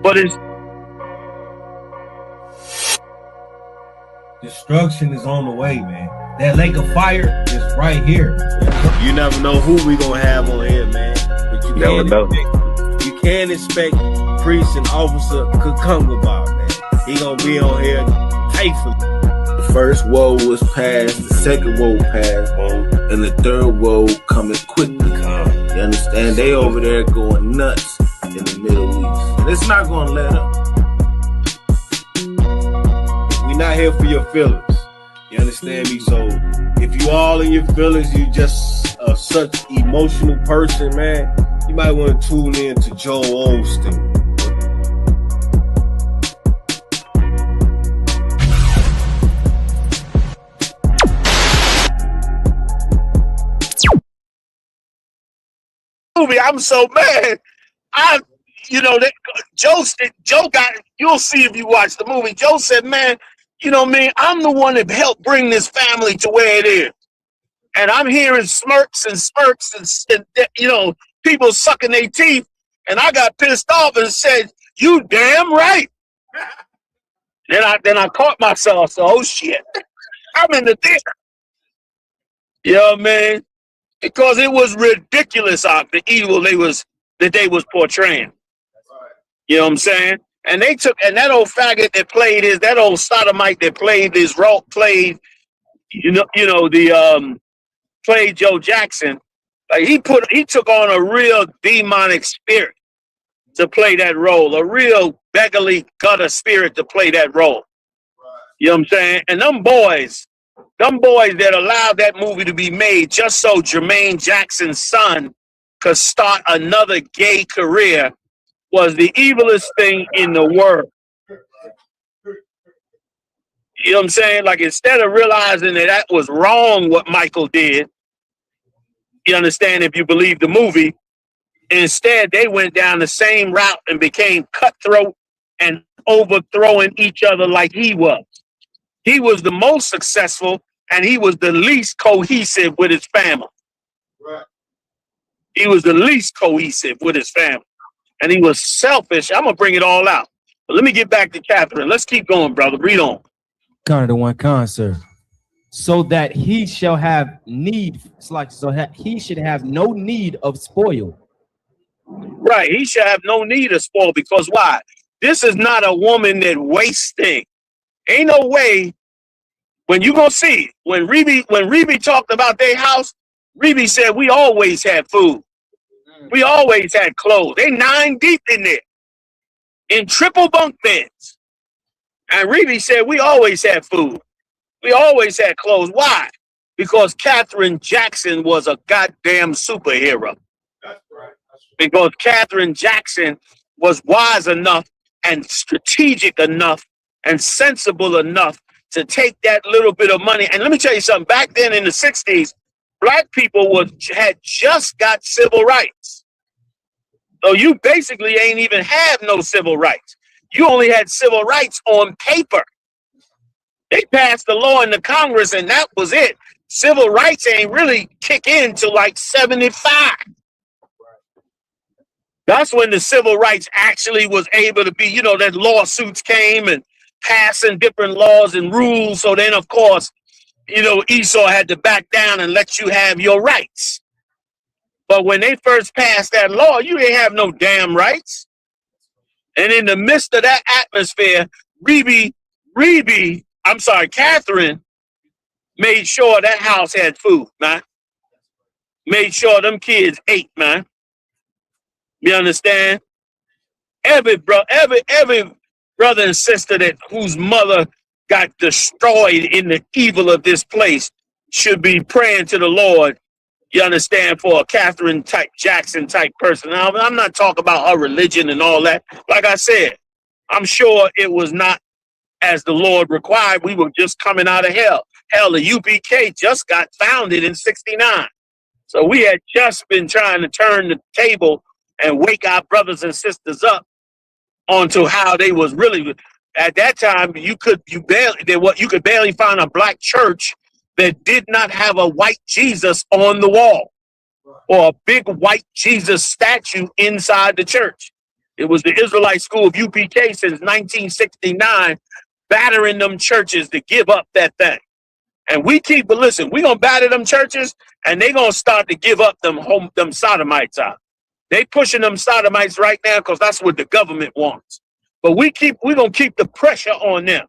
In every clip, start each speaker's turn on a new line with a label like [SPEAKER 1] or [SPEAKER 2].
[SPEAKER 1] But it's
[SPEAKER 2] destruction is on the way, man. That lake of fire is right here.
[SPEAKER 3] You never know who we gonna have on here, man. But you
[SPEAKER 1] never know.
[SPEAKER 3] You can't expect priest and officer Kakungaba, man. He gonna be on here faithfully. The first woe was passed, the second woe passed, and the third woe coming quickly. You understand? They over there going nuts in the Middle East. And it's not gonna let up. We're not here for your feelings. You understand me? So if you all in your feelings, you just such emotional person, man, you might want to tune in to Joel Osteen.
[SPEAKER 1] I'm so mad. Joe got, you'll see if you watch the movie. Joe said, man, I'm the one that helped bring this family to where it is. And I'm hearing smirks and smirks and people sucking their teeth. And I got pissed off and said, you damn right. Then I caught myself. So, oh shit, I'm in the dick. You know what I mean? Because it was ridiculous the evil that they was portraying. You know what I'm saying? And that old faggot that played that old sodomite that played this role, played Joe Jackson. Like he took on a real demonic spirit to play that role, a real beggarly gutter spirit to play that role. You know what I'm saying? And them boys that allowed that movie to be made just so Jermaine Jackson's son could start another gay career was the evilest thing in the world. You know what I'm saying? Like, instead of realizing that was wrong what Michael did, you understand, if you believe the movie, instead they went down the same route and became cutthroat and overthrowing each other like he was. He was the most successful and he was the least cohesive with his family. Right. He was the least cohesive with his family. And he was selfish. I'm going to bring it all out. But let me get back to Catherine. Let's keep going, brother. Read on.
[SPEAKER 4] Connor the one concert. So that he shall have need. It's like, he should have no need of spoil.
[SPEAKER 1] Right. He should have no need of spoil, because why? This is not a woman that wastes things. Ain't no way. When you gonna see, when Reby talked about their house, Reby said, we always had food. We always had clothes. They 9 deep in there, in triple bunk beds. And Reby said, we always had food. We always had clothes. Why? Because Catherine Jackson was a goddamn superhero. That's right. Because Catherine Jackson was wise enough and strategic enough and sensible enough to take that little bit of money. And let me tell you something. Back then in the 60s, black people had just got civil rights. So you basically ain't even have no civil rights. You only had civil rights on paper. They passed the law in the Congress and that was it. Civil rights ain't really kick in till like 75. That's when the civil rights actually was able to be, that lawsuits came and passing different laws and rules. So then, of course, Esau had to back down and let you have your rights. But when they first passed that law, you didn't have no damn rights. And in the midst of that atmosphere, Catherine made sure that house had food, man. Made sure them kids ate, man. You understand? Every brother and sister whose mother got destroyed in the evil of this place should be praying to the Lord, you understand, for a Catherine Jackson type person. Now, I'm not talking about her religion and all that. Like I said, I'm sure it was not as the Lord required. We were just coming out of hell. Hell, the UPK just got founded in 69. So we had just been trying to turn the table and wake our brothers and sisters up onto how they was really. At that time, you could barely find a black church that did not have a white Jesus on the wall or a big white Jesus statue inside the church. It was the Israelite School of UPK since 1969, battering them churches to give up that thing. And we keep, but listen, we're going to batter them churches, and they're going to start to give up them sodomites out. They pushing them sodomites right now because that's what the government wants. But we're going to keep the pressure on them.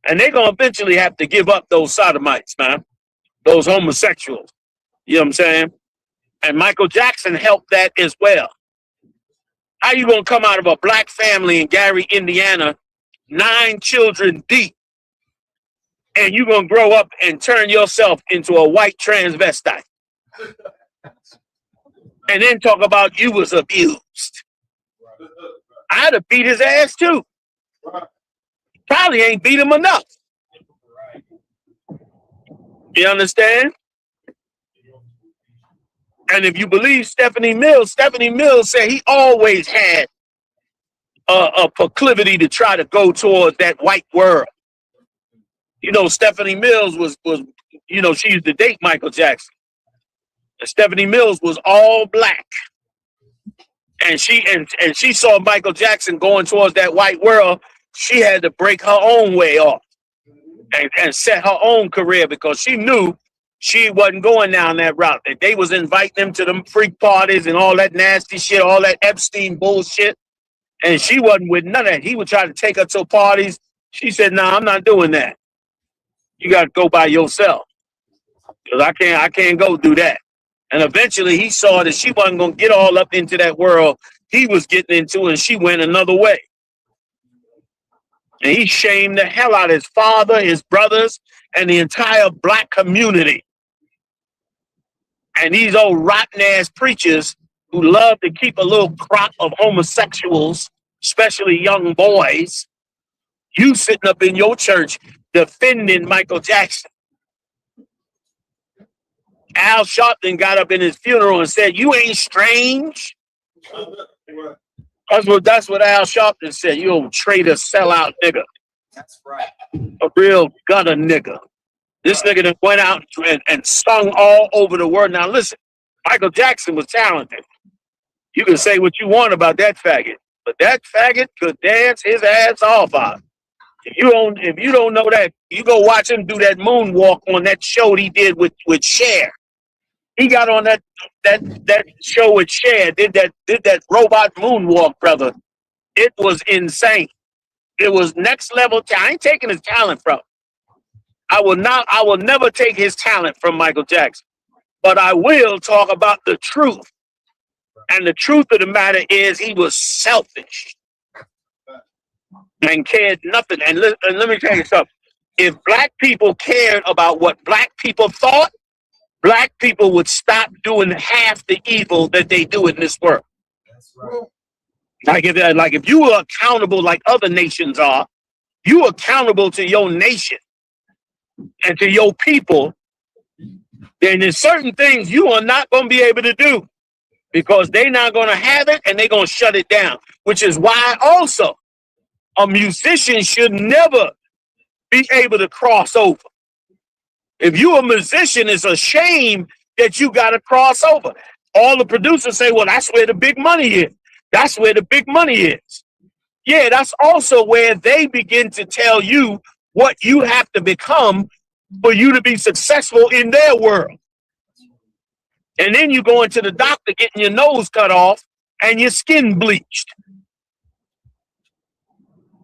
[SPEAKER 1] And they're going to eventually have to give up those sodomites, man. Those homosexuals. You know what I'm saying? And Michael Jackson helped that as well. How you going to come out of a black family in Gary, Indiana, 9 children deep, and you're going to grow up and turn yourself into a white transvestite? And then talk about you was abused. I'd have beat his ass too. Probably ain't beat him enough. You understand? And if you believe Stephanie Mills said he always had a proclivity to try to go towards that white world. You know, Stephanie Mills was you know, she used to date Michael Jackson. And Stephanie Mills was all black. And she saw Michael Jackson going towards that white world. She had to break her own way off and set her own career because she knew she wasn't going down that route. That they was inviting him to them freak parties and all that nasty shit, all that Epstein bullshit. And she wasn't with none of that. He would try to take her to parties. She said, "No, I'm not doing that. You got to go by yourself because I can't go do that." And eventually he saw that she wasn't going to get all up into that world he was getting into, and she went another way. And he shamed the hell out of his father, his brothers, and the entire black community. And these old rotten-ass preachers who love to keep a little crop of homosexuals, especially young boys, you sitting up in your church defending Michael Jackson. Al Sharpton got up in his funeral and said, "You ain't strange." That's what Al Sharpton said. "You old traitor, sellout nigga."
[SPEAKER 4] That's right.
[SPEAKER 1] A real gutter nigga. This nigga that went out and sung all over the world. Now listen, Michael Jackson was talented. You can say what you want about that faggot, but that faggot could dance his ass off out. If you don't know that, you go watch him do that moonwalk on that show he did with Cher. He got on that show with Cher, did that robot moonwalk, brother. It was insane. It was next level. I ain't taking his talent from him. I will never take his talent from Michael Jackson. But I will talk about the truth. And the truth of the matter is he was selfish and cared nothing. And let me tell you something. If black people cared about what black people thought, black people would stop doing half the evil that they do in this world.
[SPEAKER 2] That's right.
[SPEAKER 1] Like if you were accountable like other nations are, you accountable to your nation and to your people, then there's certain things you are not going to be able to do because they're not going to have it and they're going to shut it down, which is why also a musician should never be able to cross over. If you're a musician, it's a shame that you got to cross over. All the producers say, well, that's where the big money is. That's where the big money is. Yeah, that's also where they begin to tell you what you have to become for you to be successful in their world. And then you go into the doctor getting your nose cut off and your skin bleached.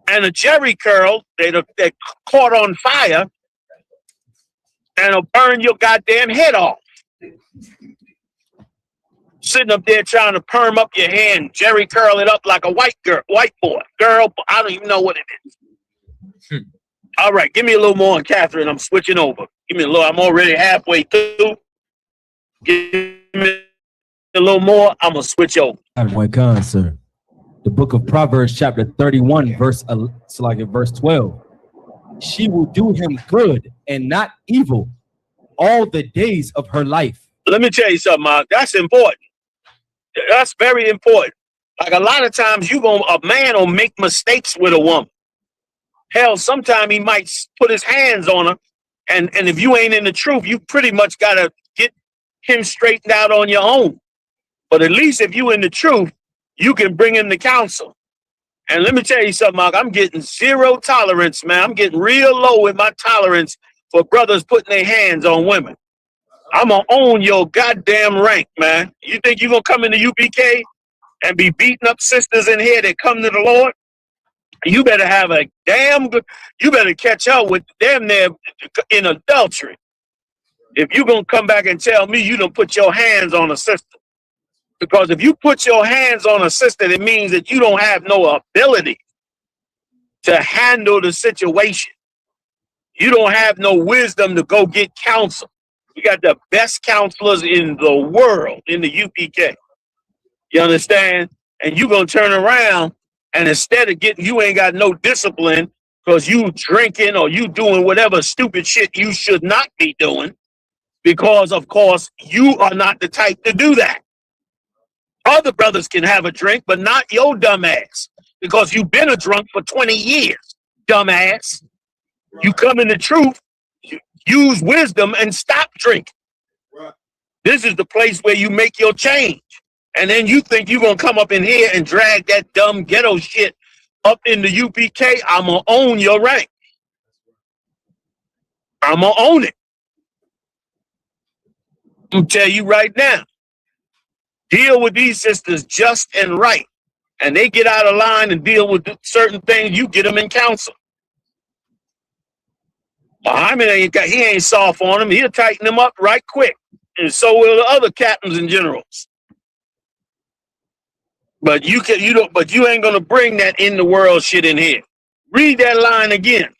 [SPEAKER 1] And a jerry curl that caught on fire and it'll burn your goddamn head off. Sitting up there trying to perm up your hair and jerry curl it up like a white boy, I don't even know what it is. All right, give me a little more on Catherine. I'm switching over. Give me a little. I'm already halfway through. Give me a little more. I'm gonna switch over.
[SPEAKER 4] One con, sir. The book of Proverbs, chapter 31, verse 12. She will do him good and not evil all the days of her life.
[SPEAKER 1] Let me tell you something, Mark. That's important. That's very important. Like a lot of times, a man will make mistakes with a woman. Hell, sometime he might put his hands on her, and if you ain't in the truth, you pretty much gotta get him straightened out on your own. But at least if you in the truth, you can bring him to counsel. And let me tell you something, Mark, I'm getting zero tolerance, man. I'm getting real low with my tolerance for brothers putting their hands on women. I'm going to own your goddamn rank, man. You think you're going to come into UPK and be beating up sisters in here that come to the Lord? You better have a damn good, you better catch up with them there in adultery. If you're going to come back and tell me you don't put your hands on a sister. Because if you put your hands on a sister, it means that you don't have no ability to handle the situation. You don't have no wisdom to go get counsel. We got the best counselors in the world in the UPK. You understand? And you're going to turn around and instead of getting, you ain't got no discipline because you drinking or you doing whatever stupid shit you should not be doing because, of course, you are not the type to do that. Other brothers can have a drink, but not your dumb ass because you've been a drunk for 20 years, dumbass. You come in the truth, use wisdom, and stop drinking. This is the place where you make your change. And then you think you're going to come up in here and drag that dumb ghetto shit up in the UPK. I'm going to own your rank. I'm going to own it. I'm going to tell you right now. Deal with these sisters just and right. And they get out of line and deal with certain things, you get them in counsel. Muhammad he ain't soft on them. He'll tighten them up right quick. And so will the other captains and generals. But you ain't gonna bring that in the world shit in here. Read that line again.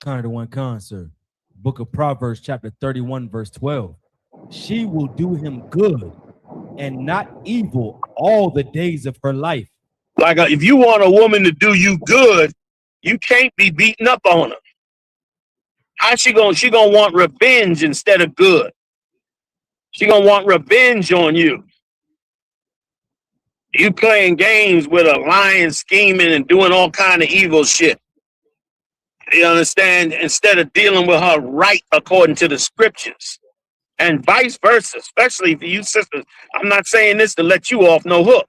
[SPEAKER 4] Kind of one sir. Book of Proverbs, chapter 31, verse 12. She will do him good and not evil all the days of her life.
[SPEAKER 1] Like if you want a woman to do you good, you can't be beating up on her. How she gonna want revenge instead of good? She gonna want revenge on you. You playing games with her, lying, scheming, and doing all kind of evil shit. You understand? Instead of dealing with her right according to the scriptures. And vice versa, especially for you sisters. I'm not saying this to let you off no hook.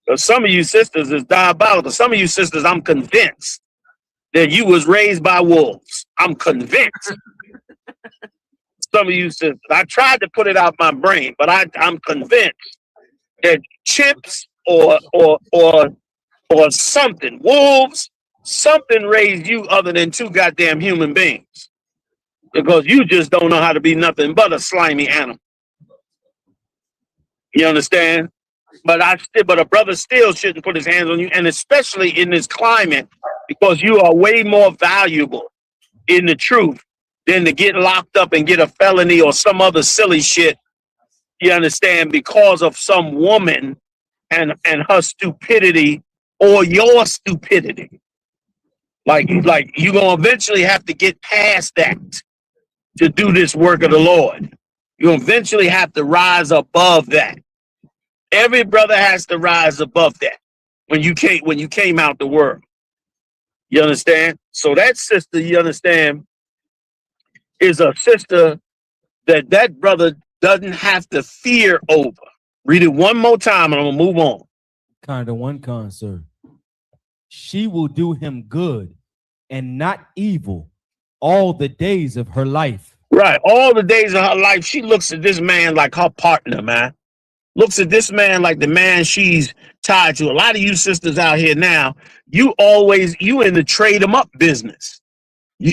[SPEAKER 1] Because some of you sisters is diabolical. Some of you sisters, I'm convinced that you was raised by wolves. I'm convinced. Some of you sisters, I tried to put it out my brain, but I'm convinced that chimps or something, wolves, something raised you other than two goddamn human beings. Because you just don't know how to be nothing but a slimy animal. You understand? But a brother still shouldn't put his hands on you, and especially in this climate, because you are way more valuable in the truth than to get locked up and get a felony or some other silly shit. You understand? Because of some woman and her stupidity or your stupidity. Like you're gonna eventually have to get past that to do this work of the Lord. You eventually have to rise above that. Every brother has to rise above that when you came out the world. You understand? So that sister, you understand, is a sister that brother doesn't have to fear over. Read it one more time and I'm gonna move on.
[SPEAKER 4] Kind of one sir. She will do him good and not evil all the days of her life.
[SPEAKER 1] Right. All the days of her life, she looks at this man like her partner, man. Looks at this man like the man she's tied to. A lot of you sisters out here now, you in the trade him up business.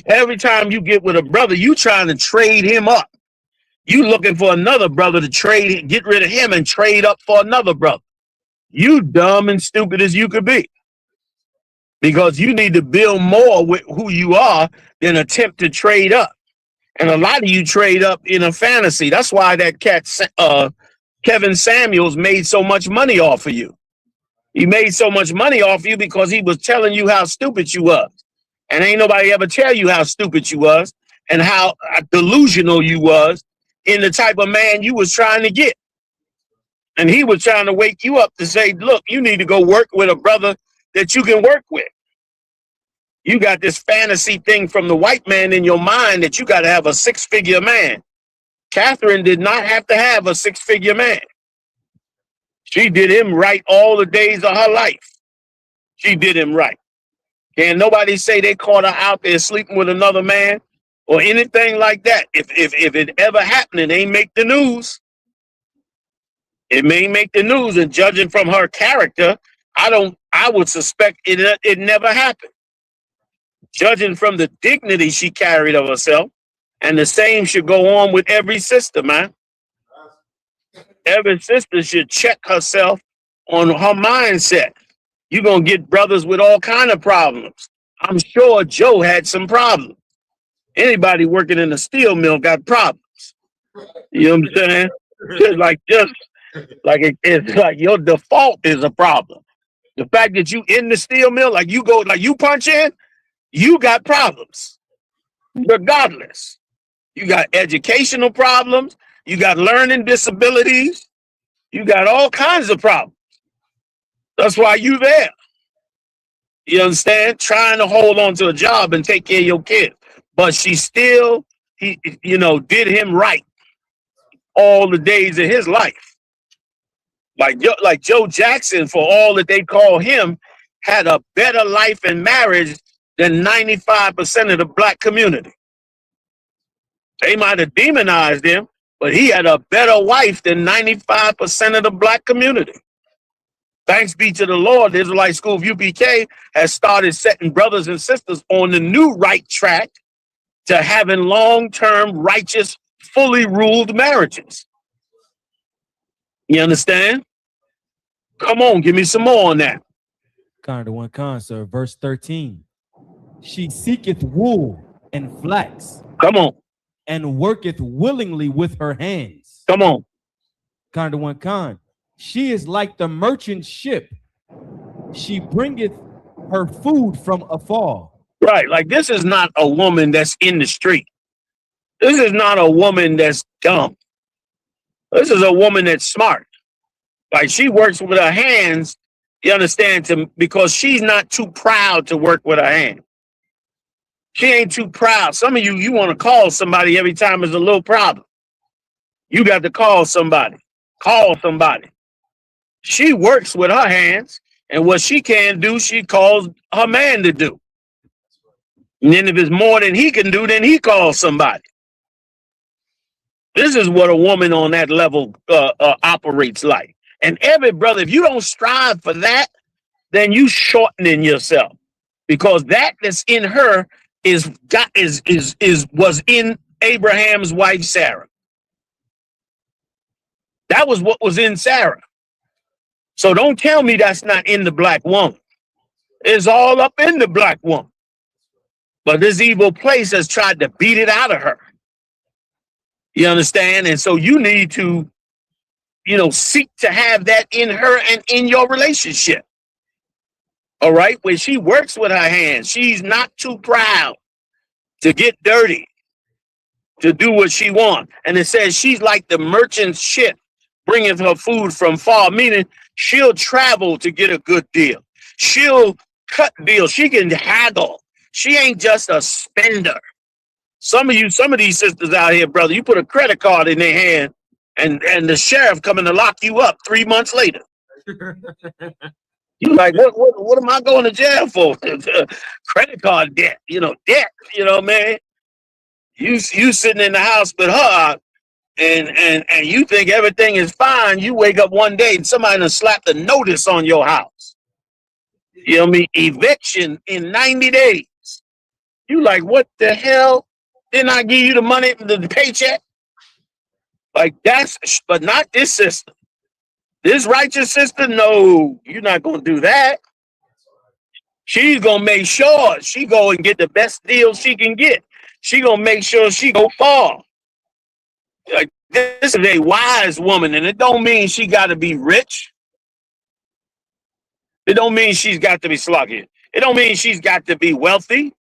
[SPEAKER 1] Every time you get with a brother, you trying to trade him up. You looking for another brother to get rid of him and trade up for another brother. You dumb and stupid as you could be. Because you need to build more with who you are than attempt to trade up. And a lot of you trade up in a fantasy. That's why that cat, Kevin Samuels, made so much money off of you. He made so much money off of you because he was telling you how stupid you was. And ain't nobody ever tell you how stupid you was and how delusional you was in the type of man you was trying to get. And he was trying to wake you up to say, look, you need to go work with a brother that you can work with. You got this fantasy thing from the white man in your mind that you got to have a six-figure man. Catherine did not have to have a six-figure man. She did him right all the days of her life. She did him right. Can nobody say they caught her out there sleeping with another man or anything like that? If it ever happened, it ain't make the news. It may make the news, and judging from her character, I would suspect it never happened. Judging from the dignity she carried of herself, and the same should go on with every sister, man. Every sister should check herself on her mindset. You're going to get brothers with all kind of problems. I'm sure Joe had some problems. Anybody working in a steel mill got problems. You know what I'm saying? Just like it's like your default is a problem. The fact that you in the steel mill, like you punch in, you got problems. Regardless. You got educational problems. You got learning disabilities. You got all kinds of problems. That's why you there. You understand? Trying to hold on to a job and take care of your kids. But she still, did him right all the days of his life. Like Joe Jackson, for all that they call him, had a better life in marriage than 95% of the black community. They might have demonized him, but he had a better wife than 95% of the black community. Thanks be to the Lord, the Israelite School of UPK has started setting brothers and sisters on the new right track to having long-term, righteous, fully ruled marriages. You understand? Come on, give me some more on that.
[SPEAKER 4] Kind of one con, sir. Verse 13. She seeketh wool and flax.
[SPEAKER 1] Come on.
[SPEAKER 4] And worketh willingly with her hands.
[SPEAKER 1] Come on.
[SPEAKER 4] Kind of one con. She is like the merchant ship. She bringeth her food from afar.
[SPEAKER 1] Right. Like, this is not a woman that's in the street. This is not a woman that's dumb. This is a woman that's smart. Like, she works with her hands, you understand, because she's not too proud to work with her hands. She ain't too proud. Some of you want to call somebody every time there's a little problem. You got to call somebody. Call somebody. She works with her hands, and what she can do, she calls her man to do. And then if it's more than he can do, then he calls somebody. This is what a woman on that level operates like. And every brother, if you don't strive for that, then you shortening yourself, because that that's in her was in Abraham's wife Sarah. That was what was in Sarah. So don't tell me that's not in the black woman. It's all up in the black woman. But this evil place has tried to beat it out of her. You understand? And so you need to, seek to have that in her and in your relationship. All right? When she works with her hands, she's not too proud to get dirty, to do what she wants. And it says she's like the merchant ship bringing her food from far, meaning she'll travel to get a good deal. She'll cut deals. She can haggle. She ain't just a spender. Some of these sisters out here, brother, you put a credit card in their hand and the sheriff coming to lock you up 3 months later. You like, what am I going to jail for? Credit card debt, debt, man. You sitting in the house with her and you think everything is fine. You wake up one day and somebody done slapped a notice on your house. You know what I mean? Eviction in 90 days. You like, what the hell? Didn't I give you the money, the paycheck? Like, but not this sister. This righteous sister, no, you're not going to do that. She's going to make sure she go and get the best deal she can get. She going to make sure she go far. Like, this is a wise woman, and it don't mean she got to be rich. It don't mean she's got to be sluggish. It don't mean she's got to be wealthy.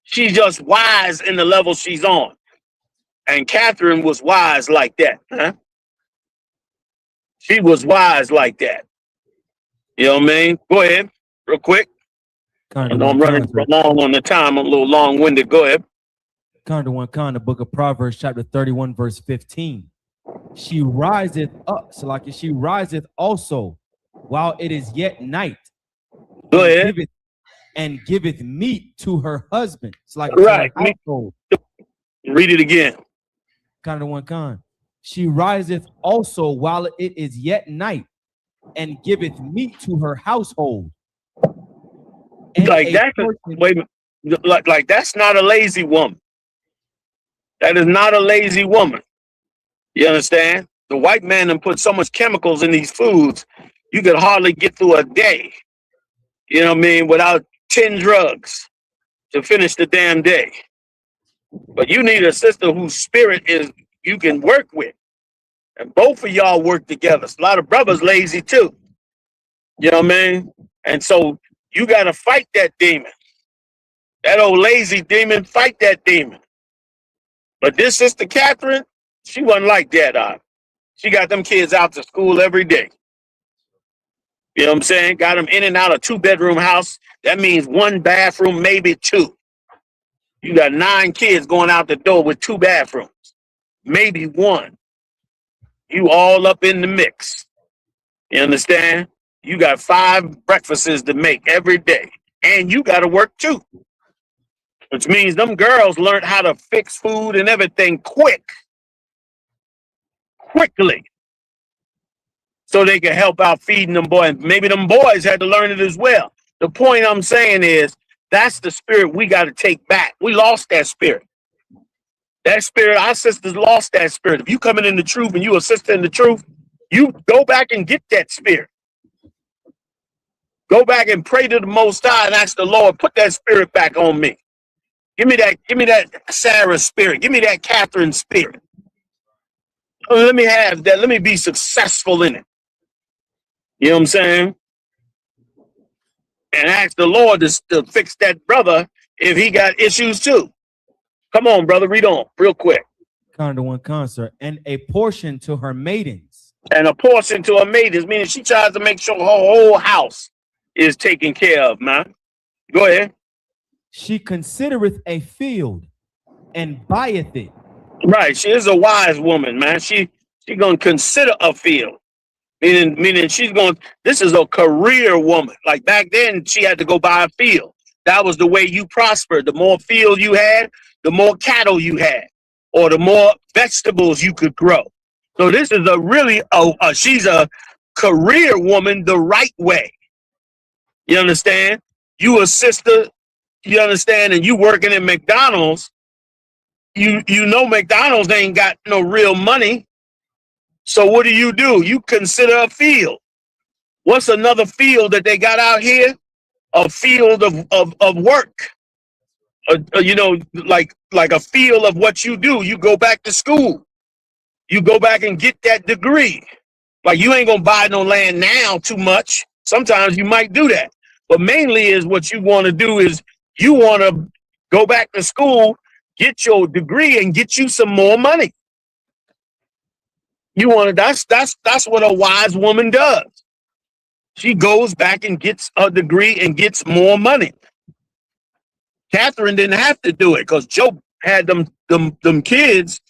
[SPEAKER 1] She's just wise in the level she's on. And Catherine was wise like that. Huh? She was wise like that. You know what I mean? Go ahead, real quick. I know I'm running long on the time. I'm a little long-winded. Go ahead.
[SPEAKER 4] The book of Proverbs, chapter 31, verse 15. she riseth up, so like she riseth also while it is yet night,
[SPEAKER 1] Go ahead.
[SPEAKER 4] and giveth meat to her husband. It's like
[SPEAKER 1] Right.
[SPEAKER 4] to her household.
[SPEAKER 1] Read it again.
[SPEAKER 4] Kind of one kind. She riseth also while it is yet night, and giveth meat to her household. And
[SPEAKER 1] Like that. Wait a minute. Like that's not a lazy woman. That is not a lazy woman. You understand? The white man done put so much chemicals in these foods, you could hardly get through a day. You know what I mean? Without 10 drugs to finish the damn day. But you need a sister whose spirit is you can work with. And both of y'all work together. A lot of brothers lazy too. You know what I mean? And so you got to fight that demon. That old lazy demon, fight that demon. But this sister Catherine, she wasn't like that. She got them kids out to school every day. You know what I'm saying? Got them in and out of 2-bedroom house. That means 1 bathroom, maybe 2. You got 9 kids going out the door with 2 bathrooms, maybe 1. You all up in the mix. You understand? You got 5 breakfasts to make every day, and you got to work too. Which means them girls learned how to fix food and everything quickly. So they can help out feeding them boys. Maybe them boys had to learn it as well. The point I'm saying is that's the spirit we got to take back. We lost that spirit. That spirit, our sisters lost that spirit. If you coming in the truth and you a sister in the truth, you go back and get that spirit. Go back and pray to the Most High and ask the Lord, put that spirit back on me. Give me that Sarah spirit. Give me that Catherine spirit. Let me have that. Let me be successful in it. You know what I'm saying? And ask the Lord to fix that brother if he got issues too. Come on, brother, read on real quick.
[SPEAKER 4] Kind of one concert. And a portion to her maidens.
[SPEAKER 1] And a portion to her maidens, meaning she tries to make sure her whole house is taken care of, man. Go ahead.
[SPEAKER 4] She considereth a field and buyeth it.
[SPEAKER 1] Right, she is a wise woman, man. She gonna consider a field. Meaning she's going, this is a career woman. Like back then, she had to go buy a field. That was the way you prospered. The more field you had, the more cattle you had, or the more vegetables you could grow. So this is she's a career woman the right way. You understand? You a sister, you understand, and you working at McDonald's, you know McDonald's ain't got no real money. So what do? You consider a field. What's another field that they got out here? A field of work. You know, like a field of what you do. You go back to school. You go back and get that degree. Like you ain't gonna buy no land now too much. Sometimes you might do that. But mainly is what you want to do is you want to go back to school, get your degree, and get you some more money. You want to, that's what a wise woman does. She goes back and gets a degree and gets more money. Catherine didn't have to do it because Joe had them kids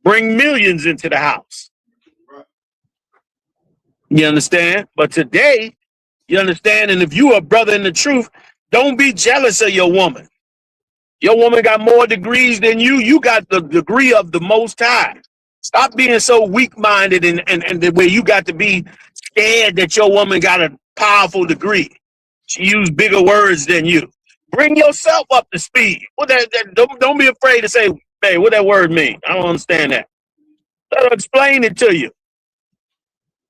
[SPEAKER 1] bring millions into the house. You understand? But today, you understand, and if you a brother in the truth, don't be jealous of your woman. Your woman got more degrees than you. You got the degree of the Most High. Stop being so weak-minded and the way you got to be scared that your woman got a powerful degree. She used bigger words than you. Bring yourself up to speed. Don't be afraid to say, hey, what that word mean? I don't understand that. Let her explain it to you.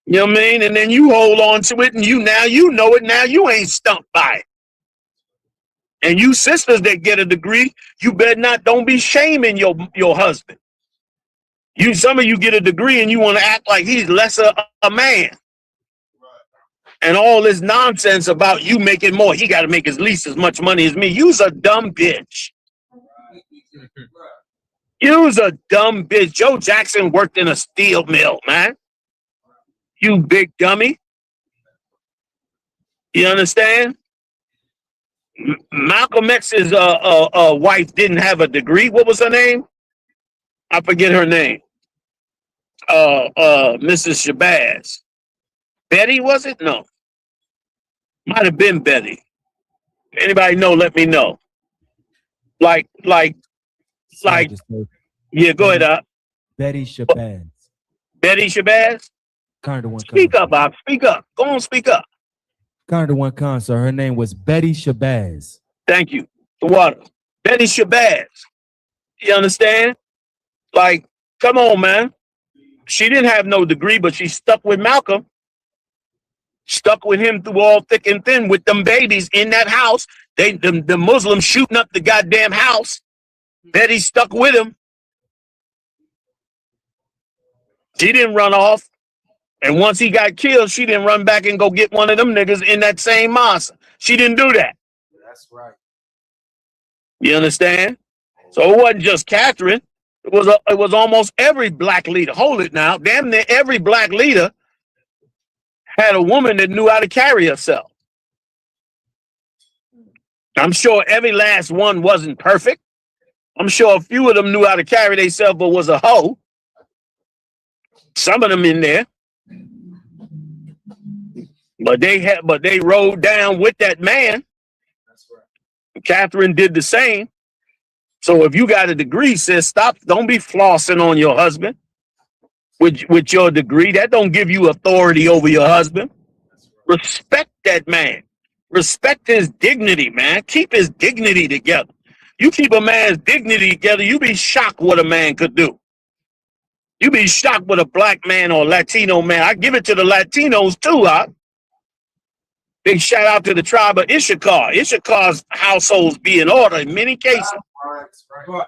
[SPEAKER 1] You know what I mean? And then you hold on to it and you know it. Now you ain't stumped by it. And you sisters that get a degree, you better not, don't be shaming your husband. Some of you get a degree and you want to act like he's lesser a man. And all this nonsense about you making more. He got to make at least as much money as me. You's a dumb bitch. You's a dumb bitch. Joe Jackson worked in a steel mill, man. You big dummy. You understand? Malcolm X's wife didn't have a degree. What was her name? I forget her name. Mrs. Shabazz. Betty, was it? No. Might have been Betty. Anybody know, let me know. Like,
[SPEAKER 4] Sergeant said,
[SPEAKER 1] yeah, go ahead,
[SPEAKER 4] Betty Shabazz.
[SPEAKER 1] Betty Shabazz?
[SPEAKER 4] Kind of one
[SPEAKER 1] Speak up, Bob. Speak up. Go on, speak up.
[SPEAKER 4] Kind of one concert. Her name was Betty Shabazz.
[SPEAKER 1] Thank you. The water. Betty Shabazz. You understand? Like, come on, man. She didn't have no degree, but she stuck with Malcolm. Stuck with him through all thick and thin with them babies in that house. The Muslims shooting up the goddamn house. Betty stuck with him. She didn't run off. And once he got killed, she didn't run back and go get one of them niggas in that same mosque. She didn't do that.
[SPEAKER 2] That's right.
[SPEAKER 1] You understand? So it wasn't just Catherine. It was almost every black leader. Hold it now. Damn near every black leader had a woman that knew how to carry herself. I'm sure every last one wasn't perfect. I'm sure a few of them knew how to carry themselves, but was a hoe. Some of them in there. But they rode down with that man.
[SPEAKER 2] That's right.
[SPEAKER 1] Catherine did the same. So if you got a degree, sis, stop. Don't be flossing on your husband with your degree. That don't give you authority over your husband. Respect that man. Respect his dignity, man. Keep his dignity together. You keep a man's dignity together, you be shocked what a man could do. You be shocked what a black man or Latino man. I give it to the Latinos too, huh? Big shout out to the tribe of Issachar. Issachar's households be in order in many cases.
[SPEAKER 2] Right.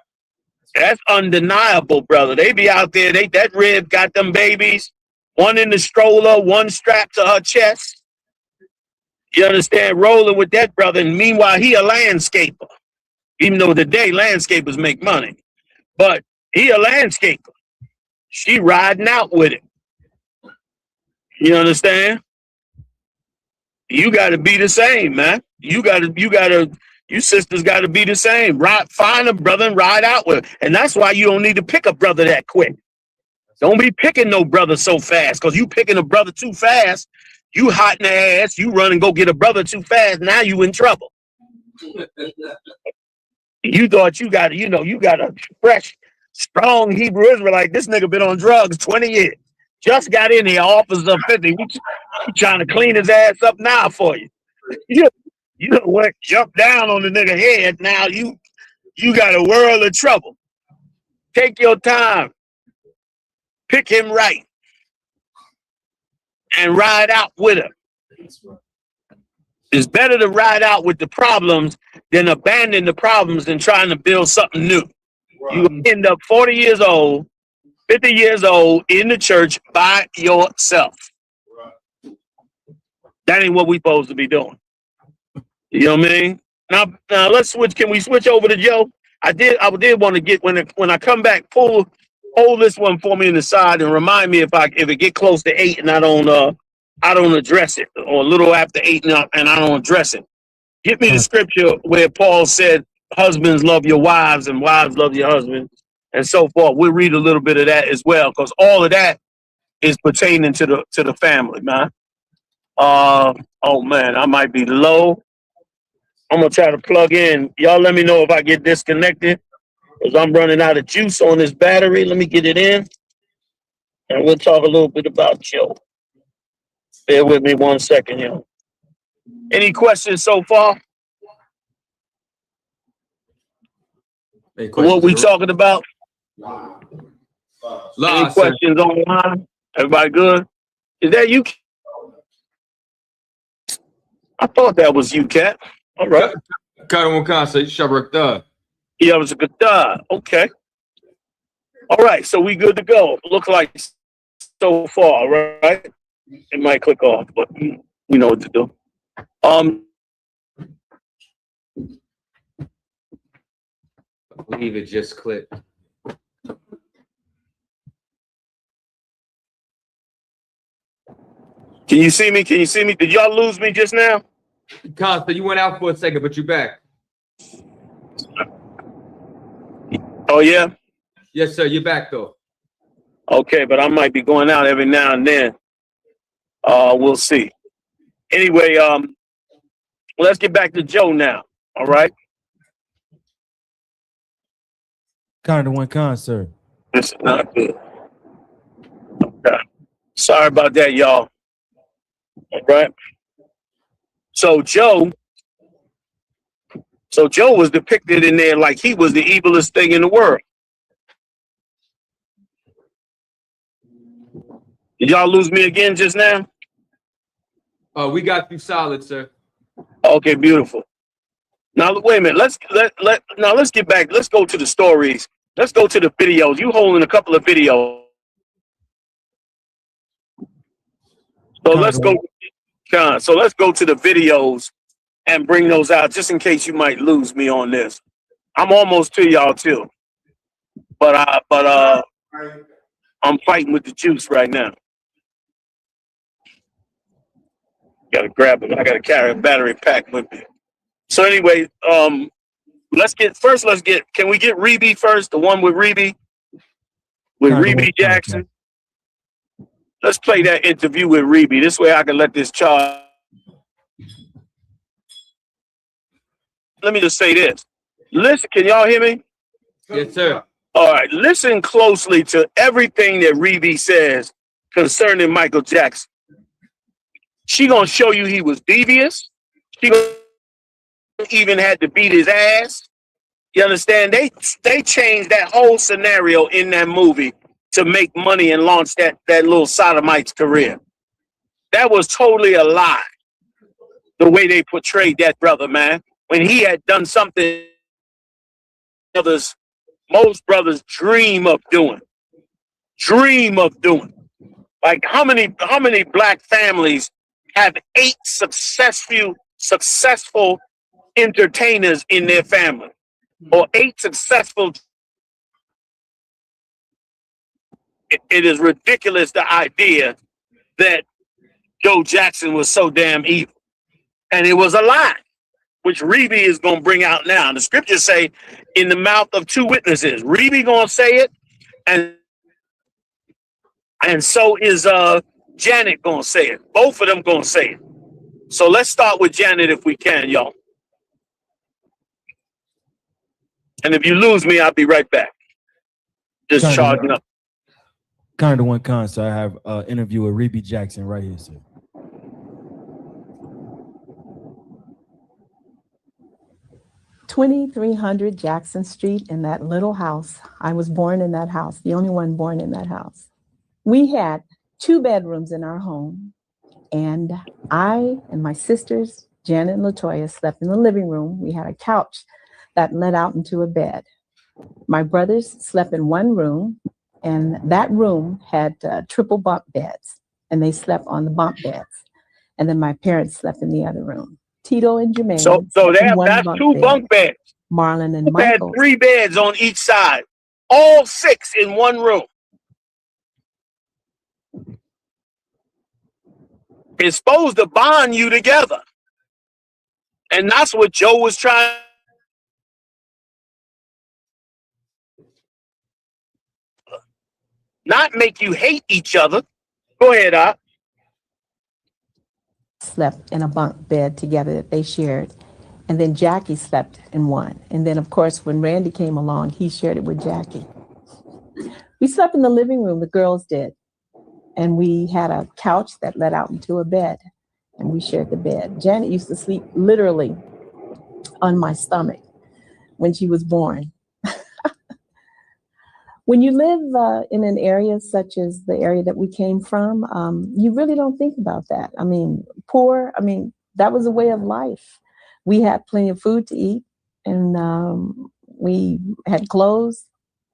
[SPEAKER 1] That's undeniable, brother. They be out there. That rib got them babies. One in the stroller, one strapped to her chest. You understand? Rolling with that brother. And meanwhile, he a landscaper. Even though today landscapers make money. But he a landscaper. She riding out with him. You understand? You got to be the same, man. You sisters got to be the same. Find a brother and ride out with him. And that's why you don't need to pick a brother that quick. Don't be picking no brother so fast, because you picking a brother too fast, you hot in the ass, you run and go get a brother too fast, now you in trouble. You thought you got a fresh, strong Hebrew Israelite. This nigga been on drugs 20 years. Just got in here, offers of 50. We trying to clean his ass up now for you. You know what? Jump down on the nigga head. Now you got a world of trouble. Take your time. Pick him right. And ride out with him. It's better to ride out with the problems than abandon the problems and trying to build something new. You end up 40 years old, 50 years old in the church by yourself. That ain't what we supposed to be doing. You know what I mean? Now let's switch. Can we switch over to Joe? I did want to get when I come back, hold this one for me in the side and remind me if it get close to 8 and I don't address it, or a little after 8 and I don't address it. Give me the scripture where Paul said, husbands love your wives and wives love your husbands and so forth. We'll read a little bit of that as well, because all of that is pertaining to the family, man. Oh man, I might be low. I'm gonna try to plug in. Y'all let me know if I get disconnected, because I'm running out of juice on this battery. Let me get it in, and we'll talk a little bit about Joe. Bear with me 1 second, yo. Any questions so far? What we talking about? Any questions online? Everybody good? Is that you? I thought that was you, Cat. All right. Yeah, it was a good okay. All right, so we good to go. Look like so far, right? It might click off, but we know what to do.
[SPEAKER 5] I believe it just clicked.
[SPEAKER 1] Can you see me? Did y'all lose me just now?
[SPEAKER 5] Costa, you went out for a second, but you're back.
[SPEAKER 1] Oh, yeah?
[SPEAKER 5] Yes, sir. You're back, though.
[SPEAKER 1] Okay, but I might be going out every now and then. We'll see. Anyway, let's get back to Joe now. All right.
[SPEAKER 4] Kind of one con, sir.
[SPEAKER 1] This is not good. Okay. Sorry about that, y'all. All right. So Joe was depicted in there like he was the evilest thing in the world. Did y'all lose me again just now?
[SPEAKER 5] We got you solid, sir.
[SPEAKER 1] Okay, beautiful. Now wait a minute. Let's get back. Let's go to the stories. Let's go to the videos. You holding a couple of videos. So let's go. So let's go to the videos and bring those out just in case you might lose me on this. I'm almost to y'all too. But I'm fighting with the juice right now. Gotta grab it. I gotta carry a battery pack with me. So anyway, can we get Reby first? The one with Reby? With Reby Jackson? Let's play that interview with Reby. This way I can let this charge. Let me just say this. Listen, can y'all hear me?
[SPEAKER 5] Yes, sir.
[SPEAKER 1] All right, listen closely to everything that Reby says concerning Michael Jackson. She gonna show you he was devious. She even had to beat his ass. You understand? They changed that whole scenario in that movie to make money and launch that little sodomite's career. That was totally a lie. The way they portrayed that brother, man, when he had done something most brothers dream of doing. Like how many black families have 8 successful entertainers in their family, or 8 successful? It is ridiculous, the idea that Joe Jackson was so damn evil, and it was a lie, which Reby is going to bring out now. And the scriptures say, in the mouth of 2 witnesses, Reby going to say it, and so is Janet going to say it. Both of them going to say it. So let's start with Janet if we can, y'all. And if you lose me, I'll be right back. Just charging up.
[SPEAKER 4] Kind of one con, so I have an interview with Reby Jackson right here, sir.
[SPEAKER 6] $2,300 Jackson Street, in that little house. I was born in that house, the only one born in that house. We had 2 bedrooms in our home, and I and my sisters, Janet and LaToya, slept in the living room. We had a couch that led out into a bed. My brothers slept in one room, and that room had triple bunk beds, and they slept on the bunk beds. And then my parents slept in the other room. Tito and Jermaine.
[SPEAKER 1] So that's 2 bunk beds.
[SPEAKER 6] Marlon and
[SPEAKER 1] Had
[SPEAKER 6] Michael.
[SPEAKER 1] 3 beds on each side, all 6 in one room. It's supposed to bond you together, and that's what Joe was trying. Not make you hate each other. Go ahead, Op.
[SPEAKER 6] Slept in a bunk bed together that they shared. And then Jackie slept in one. And then, of course, when Randy came along, he shared it with Jackie. We slept in the living room, the girls did. And we had a couch that led out into a bed. And we shared the bed. Janet used to sleep literally on my stomach when she was born. When you live in an area such as the area that we came from, you really don't think about that. I mean, poor, that was a way of life. We had plenty of food to eat, and we had clothes,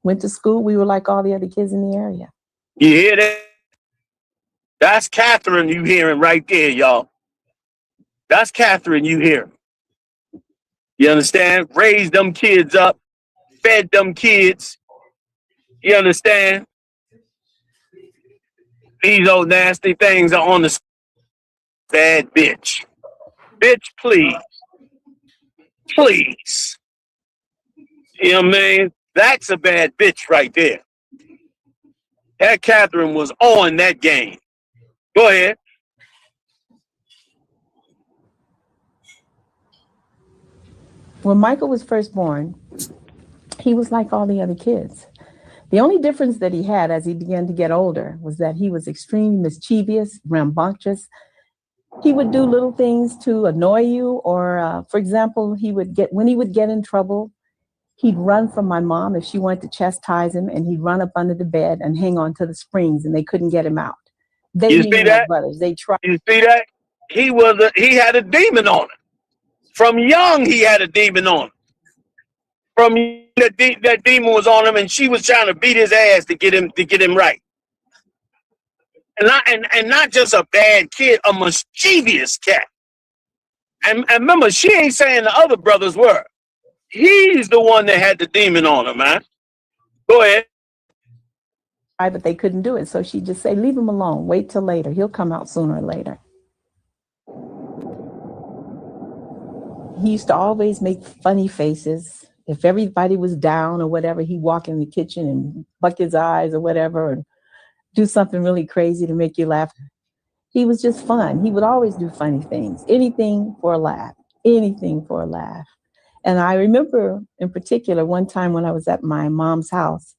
[SPEAKER 6] went to school. We were like all the other kids in the area.
[SPEAKER 1] You hear that? That's Catherine you hearing right there, y'all. That's Catherine you hear. You understand? Raised them kids up, fed them kids. You understand? These old nasty things are on the bad bitch. Bitch, please. Please. You know what I mean? That's a bad bitch right there. That Catherine was on that game. Go ahead.
[SPEAKER 6] When Michael was first born, he was like all the other kids. The only difference that he had as he began to get older was that he was extremely mischievous, rambunctious. He would do little things to annoy you, or for example, when he would get in trouble, he'd run from my mom if she wanted to chastise him, and he'd run up under the bed and hang on to the springs, and they couldn't get him out. They
[SPEAKER 1] You
[SPEAKER 6] mean
[SPEAKER 1] see
[SPEAKER 6] my
[SPEAKER 1] that?
[SPEAKER 6] brothers. They tried.
[SPEAKER 1] You see that? He had a demon on him. From young, he had a demon on him. From that demon was on him, and she was trying to beat his ass to get him right. And not just a bad kid, a mischievous cat. And remember, she ain't saying the other brothers were. He's the one that had the demon on him, man. Go ahead.
[SPEAKER 6] But they couldn't do it. So she'd just say, leave him alone. Wait till later. He'll come out sooner or later. He used to always make funny faces. If everybody was down or whatever, he'd walk in the kitchen and buck his eyes or whatever, and do something really crazy to make you laugh. He was just fun. He would always do funny things. Anything for a laugh. Anything for a laugh. And I remember in particular one time when I was at my mom's house,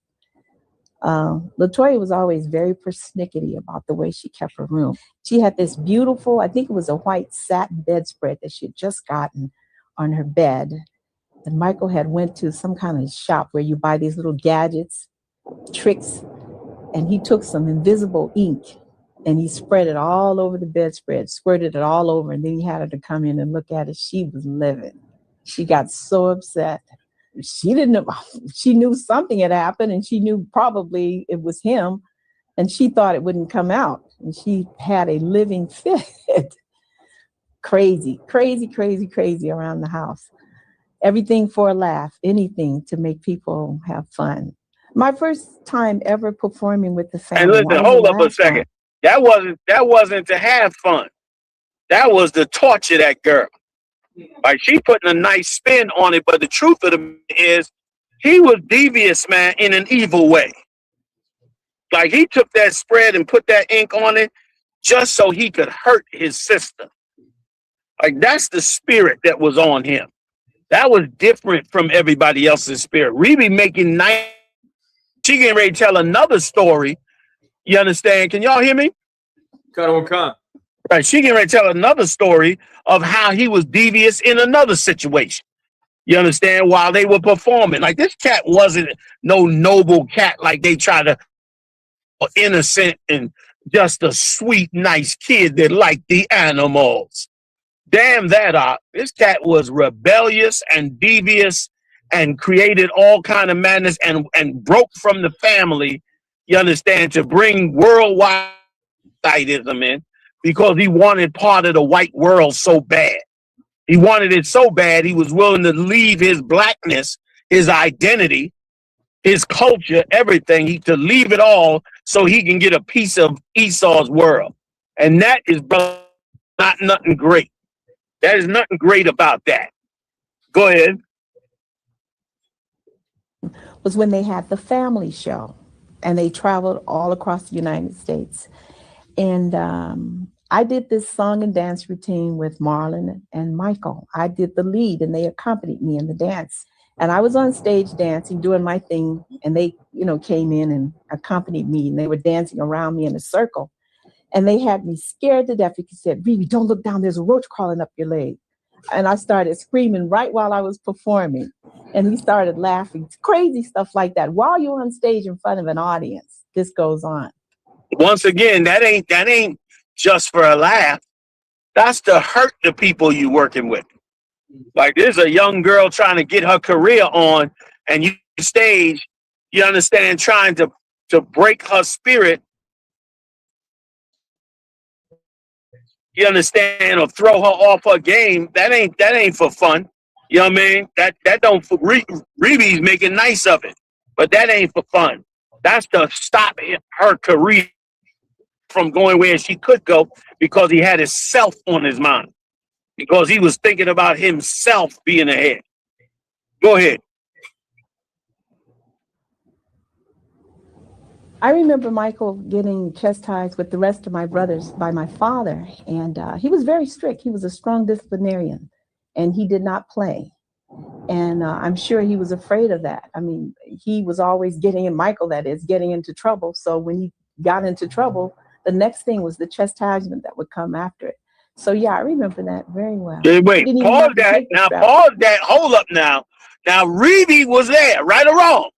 [SPEAKER 6] Latoya was always very persnickety about the way she kept her room. She had this beautiful, I think it was a white satin bedspread that she had just gotten on her bed. And Michael had went to some kind of shop where you buy these little gadgets, tricks, and he took some invisible ink and he spread it all over the bedspread, squirted it all over, and then he had her to come in and look at it. She was livid. She got so upset. She didn't know, she knew something had happened, and she knew probably it was him, and she thought it wouldn't come out, and she had a living fit. Crazy around the house. Everything for a laugh, anything to make people have fun. My first time ever performing with the family.
[SPEAKER 1] And listen, hold up a second. That wasn't to have fun. That was to torture that girl. Like, she putting a nice spin on it, but the truth of it is, he was devious, man, in an evil way. Like, he took that spread and put that ink on it just so he could hurt his sister. Like, that's the spirit that was on him. That was different from everybody else's spirit. Rebe making nice. She getting ready to tell another story. You understand? Can y'all hear me?
[SPEAKER 5] Come.
[SPEAKER 1] Right. She getting ready to tell another story of how he was devious in another situation. You understand? While they were performing. Like, this cat wasn't no noble cat like they try to, innocent and just a sweet, nice kid that liked the animals. Damn that, this cat was rebellious and devious and created all kind of madness and broke from the family, you understand, to bring worldwide Itism in because he wanted part of the white world so bad. He wanted it so bad he was willing to leave his blackness, his identity, his culture, everything, to leave it all so he can get a piece of Esau's world. And that is not nothing great. There is nothing great about that. Go ahead.
[SPEAKER 6] Was when they had the family show, and they traveled all across the United States. And I did this song and dance routine with Marlon and Michael. I did the lead, and they accompanied me in the dance. And I was on stage dancing, doing my thing, and they, came in and accompanied me, and they were dancing around me in a circle. And they had me scared to death because they said, Rebe, don't look down. There's a roach crawling up your leg. And I started screaming right while I was performing. And he started laughing. Crazy stuff like that. While you're on stage in front of an audience, this goes on.
[SPEAKER 1] Once again, that ain't just for a laugh. That's to hurt the people you working with. Like, there's a young girl trying to get her career on, and you stage, you understand, trying to break her spirit. You understand, or throw her off her game. That ain't for fun. You know what I mean? That don't. Rebe's making nice of it, but that ain't for fun. That's to stop her career from going where she could go because he had himself on his mind, because he was thinking about himself being ahead. Go ahead.
[SPEAKER 6] I remember Michael getting chastised with the rest of my brothers by my father, and he was very strict. He was a strong disciplinarian, and he did not play. And I'm sure he was afraid of that. I mean, he was always getting in, Michael, that is, getting into trouble. So when he got into trouble, the next thing was the chastisement that would come after it. So yeah, I remember that very well.
[SPEAKER 1] Hey, wait, pause that. Now, pause that. Hold up now. Now, Reeve was there, right or wrong?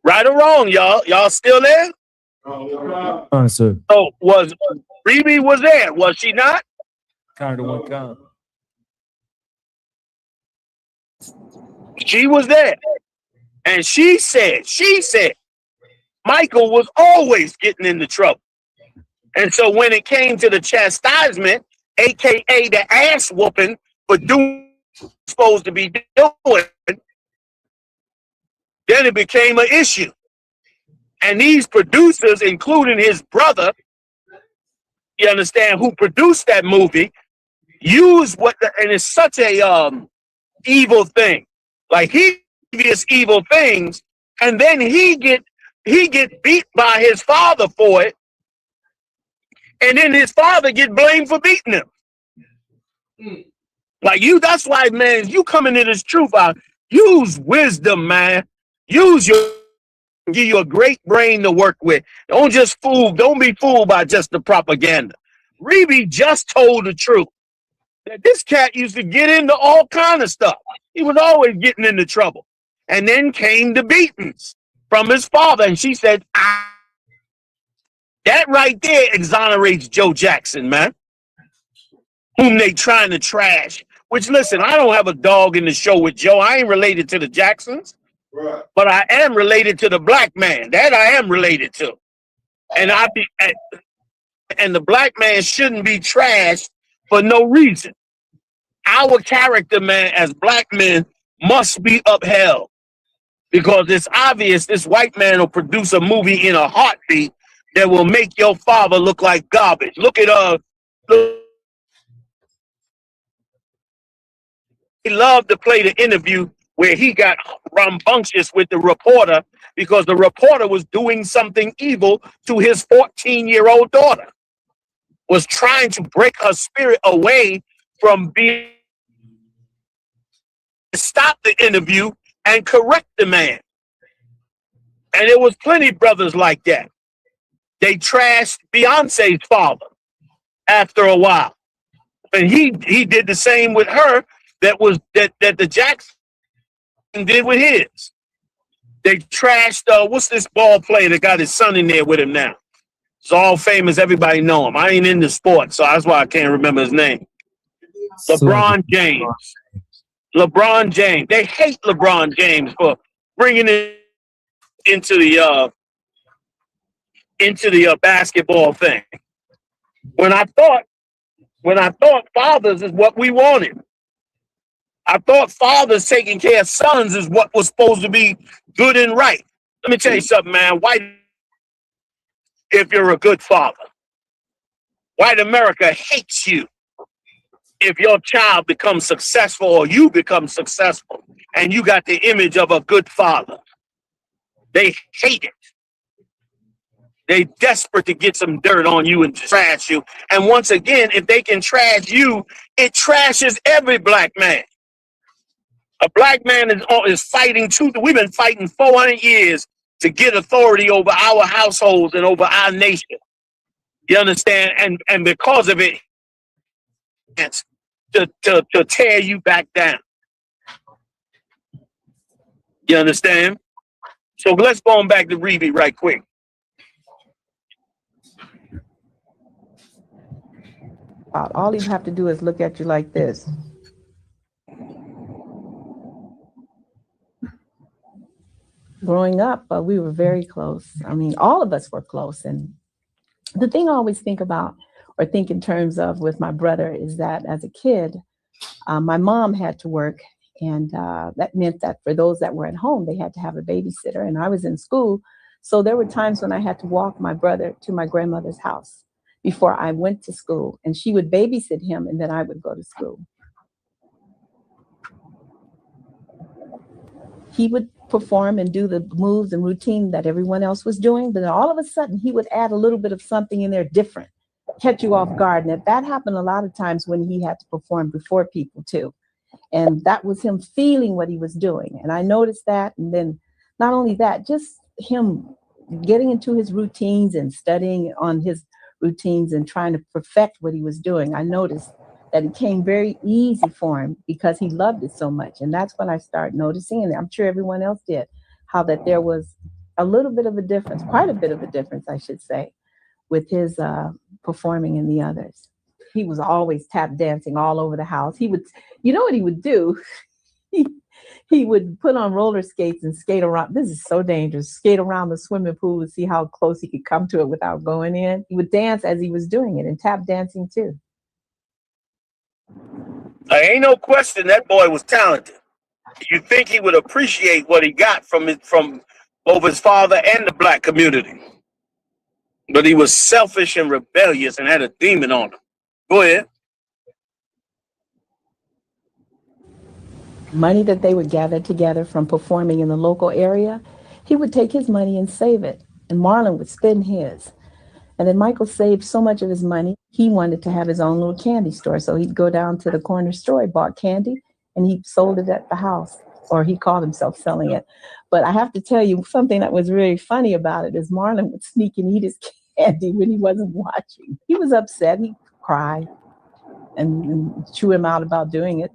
[SPEAKER 1] Right or wrong, y'all? Y'all still there?
[SPEAKER 4] Sir.
[SPEAKER 1] So was Reeve was there? Was she not?
[SPEAKER 4] Kind of one count.
[SPEAKER 1] She was there, and she said, Michael was always getting into trouble, and so when it came to the chastisement, aka the ass whooping for doing what he was supposed to be doing, then it became an issue. And these producers, including his brother, you understand, who produced that movie, use and it's such a evil thing. Like he does evil things, and then he get beat by his father for it, and then his father get blamed for beating him. Like that's why, man, you come into this truth out, use wisdom, man. Use give you a great brain to work with. Don't be fooled by just the propaganda. Reeve just told the truth. That this cat used to get into all kind of stuff. He was always getting into trouble. And then came the beatings from his father. And she said, that right there exonerates Joe Jackson, man. Whom they trying to trash. Which, listen, I don't have a dog in the show with Joe. I ain't related to the Jacksons. Right. But I am related to the black man. That I am related to. And and the black man shouldn't be trashed for no reason. Our character, man, as black men, must be upheld. Because it's obvious this white man will produce a movie in a heartbeat that will make your father look like garbage. Look at he loved to play the interview where he got rambunctious with the reporter because the reporter was doing something evil to his 14-year-old daughter. Was trying to break her spirit away from being stop the interview and correct the man. And there was plenty brothers like that. They trashed Beyonce's father after a while. And he did the same with her that the Jackson did with his. They trashed what's this ball player that got his son in there with him now? It's all famous, everybody know him. I ain't into sports, so that's why I can't remember his name. LeBron James. LeBron James. They hate LeBron James for bringing it into the basketball thing. When I thought fathers is what we wanted. I thought fathers taking care of sons is what was supposed to be good and right. Let me tell you something, man. If you're a good father, white America hates you if your child becomes successful or you become successful and you got the image of a good father. They hate it. They desperate to get some dirt on you and trash you. And once again, if they can trash you, it trashes every black man. A black man is fighting tooth. We've been fighting 400 years to get authority over our households and over our nation. You understand? And because of it, it's to tear you back down. You understand? So let's go on back to Reeve right quick.
[SPEAKER 6] All you have to do is look at you like this. Growing up, we were very close. I mean, all of us were close. And the thing I always think about or think in terms of with my brother is that as a kid, my mom had to work. And that meant that for those that were at home, they had to have a babysitter. And I was in school. So there were times when I had to walk my brother to my grandmother's house before I went to school. And she would babysit him and then I would go to school. He would perform and do the moves and routine that everyone else was doing, but then all of a sudden he would add a little bit of something in there different, catch you off guard. And that happened a lot of times when he had to perform before people too. And that was him feeling what he was doing. And I noticed that. And then not only that, just him getting into his routines and studying on his routines and trying to perfect what he was doing. I noticed that it came very easy for him because he loved it so much. And that's when I started noticing, and I'm sure everyone else did, how that there was a little bit of a difference, quite a bit of a difference, I should say, with his performing in the others. He was always tap dancing all over the house. He would, you know what he would do? He would put on roller skates and skate around. This is so dangerous. Skate around the swimming pool to see how close he could come to it without going in. He would dance as he was doing it, and tap dancing too.
[SPEAKER 1] Ain't no question that boy was talented. You think he would appreciate what he got from both his father and the black community. But he was selfish and rebellious and had a demon on him. Go ahead.
[SPEAKER 6] Money that they would gather together from performing in the local area, he would take his money and save it, and Marlon would spend his. And then Michael saved so much of his money, he wanted to have his own little candy store. So he'd go down to the corner store, he bought candy, and he sold it at the house, or he called himself selling it. But I have to tell you, something that was really funny about it is Marlon would sneak and eat his candy when he wasn't watching. He was upset, he'd cry and chew him out about doing it.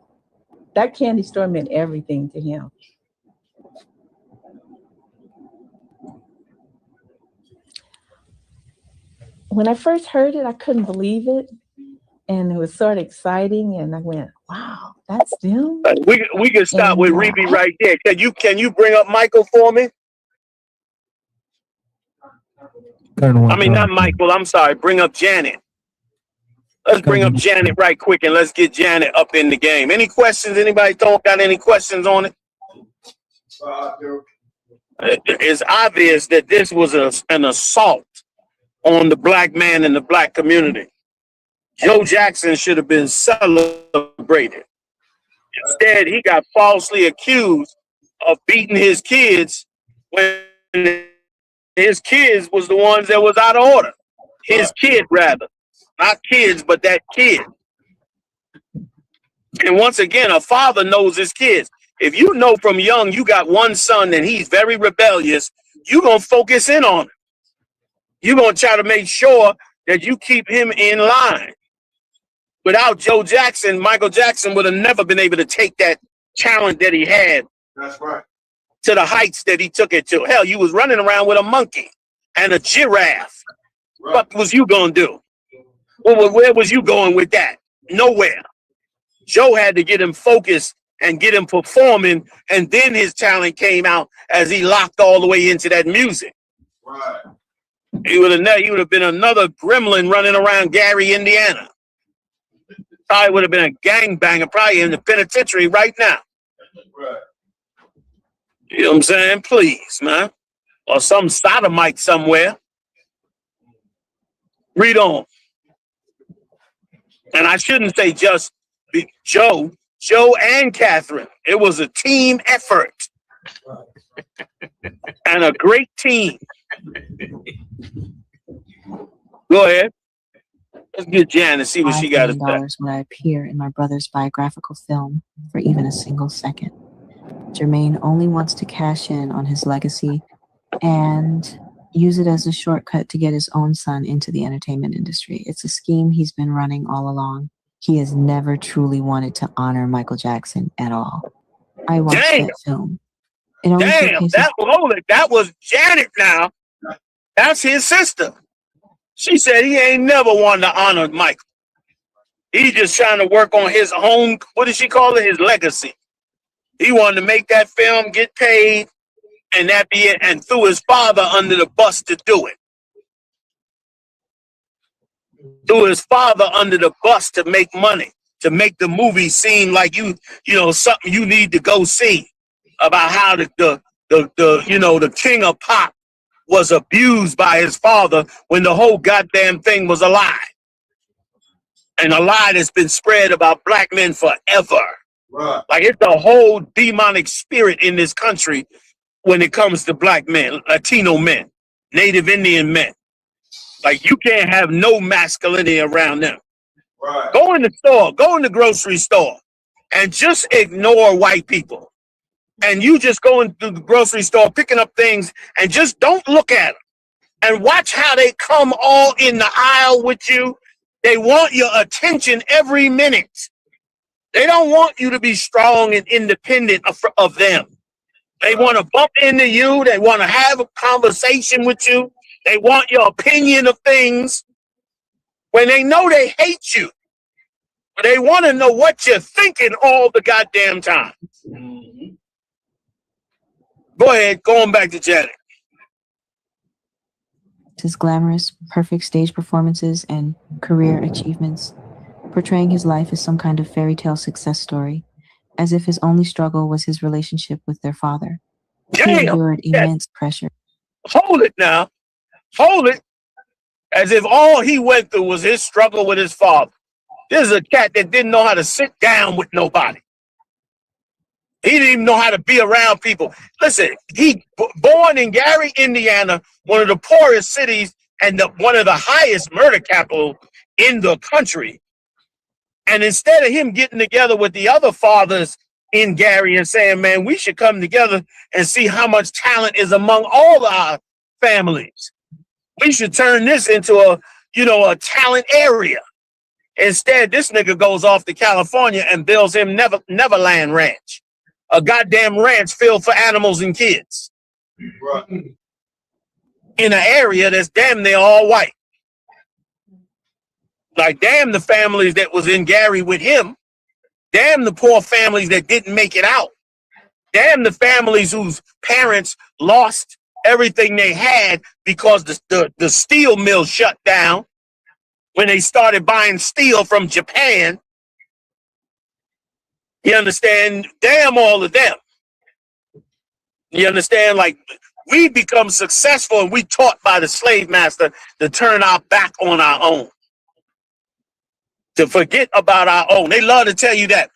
[SPEAKER 6] That candy store meant everything to him. When I first heard it, I couldn't believe it. And it was sort of exciting. And I went, wow, that's them?
[SPEAKER 1] We can stop with Reby right there. Can you bring up Michael for me? I mean, not Michael. I'm sorry. Bring up Janet. Let's bring up Janet right quick and let's get Janet up in the game. Any questions? Anybody got any questions on it? It's obvious that this was an assault on the black man and the black community. Joe Jackson should have been celebrated. Instead, he got falsely accused of beating his kids when his kids was the ones that was out of order. His kid, rather. Not kids, but that kid. And once again, a father knows his kids. If you know from young you got one son and he's very rebellious, you're going to focus in on him. You're going to try to make sure that you keep him in line. Without Joe Jackson, Michael Jackson would have never been able to take that talent that he had.
[SPEAKER 3] That's right.
[SPEAKER 1] To the heights that he took it to. Hell, you was running around with a monkey and a giraffe. Right. What was you going to do? Well, where was you going with that? Nowhere. Joe had to get him focused and get him performing, and then his talent came out as he locked all the way into that music.
[SPEAKER 3] Right.
[SPEAKER 1] He would have been another gremlin running around Gary, Indiana. Probably would have been a gangbanger, probably in the penitentiary right now.
[SPEAKER 3] Right.
[SPEAKER 1] You know what I'm saying? Please, man. Or some sodomite somewhere. Read on. And I shouldn't say just Joe and Catherine. It was a team effort. And a great team. Go ahead. Let's get Jan and see what she got to say.
[SPEAKER 7] $5 million would I appear in my brother's biographical film for even a single second. Jermaine only wants to cash in on his legacy and use it as a shortcut to get his own son into the entertainment industry. It's a scheme he's been running all along. He has never truly wanted to honor Michael Jackson at all. I watched that film.
[SPEAKER 1] That was Janet now. That's his sister. She said he ain't never wanted to honor Michael. He's just trying to work on his own, what did she call it? His legacy. He wanted to make that film, get paid, and that be it, and threw his father under the bus to do it. Threw his father under the bus to make money, to make the movie seem like you know, something you need to go see about how the king of pop was abused by his father when the whole goddamn thing was a lie. And a lie that's been spread about black men forever. Right. Like it's a whole demonic spirit in this country when it comes to black men, Latino men, Native Indian men. Like, you can't have no masculinity around them.
[SPEAKER 3] Right.
[SPEAKER 1] Go in the store, go in the grocery store, and just ignore white people. And you just go into the grocery store picking up things and just don't look at them. And watch how they come all in the aisle with you. They want your attention every minute. They don't want you to be strong and independent of them. They want to bump into you. They want to have a conversation with you. They want your opinion of things when they know they hate you. But they want to know what you're thinking all the goddamn time.
[SPEAKER 3] Mm-hmm.
[SPEAKER 1] Go ahead, going back to Janet.
[SPEAKER 7] His glamorous, perfect stage performances and career achievements, portraying his life as some kind of fairy tale success story, as if his only struggle was his relationship with their father. He
[SPEAKER 1] Damn.
[SPEAKER 7] endured immense pressure.
[SPEAKER 1] Hold it now. Hold it. As if all he went through was his struggle with his father. This is a cat that didn't know how to sit down with nobody. He didn't even know how to be around people. Listen, he born in Gary, Indiana, one of the poorest cities and one of the highest murder capital in the country. And instead of him getting together with the other fathers in Gary and saying, man, we should come together and see how much talent is among all our families. We should turn this into a talent area. Instead, this nigga goes off to California and builds him Neverland Ranch. A goddamn ranch filled for animals and kids.
[SPEAKER 3] Right.
[SPEAKER 1] In an area that's damn near all white. Like, damn the families that was in Gary with him. Damn the poor families that didn't make it out. Damn the families whose parents lost everything they had because the steel mill shut down when they started buying steel from Japan. You understand? Damn all of them. You understand? Like, we become successful and we taught by the slave master to turn our back on our own. To forget about our own. They love to tell you that.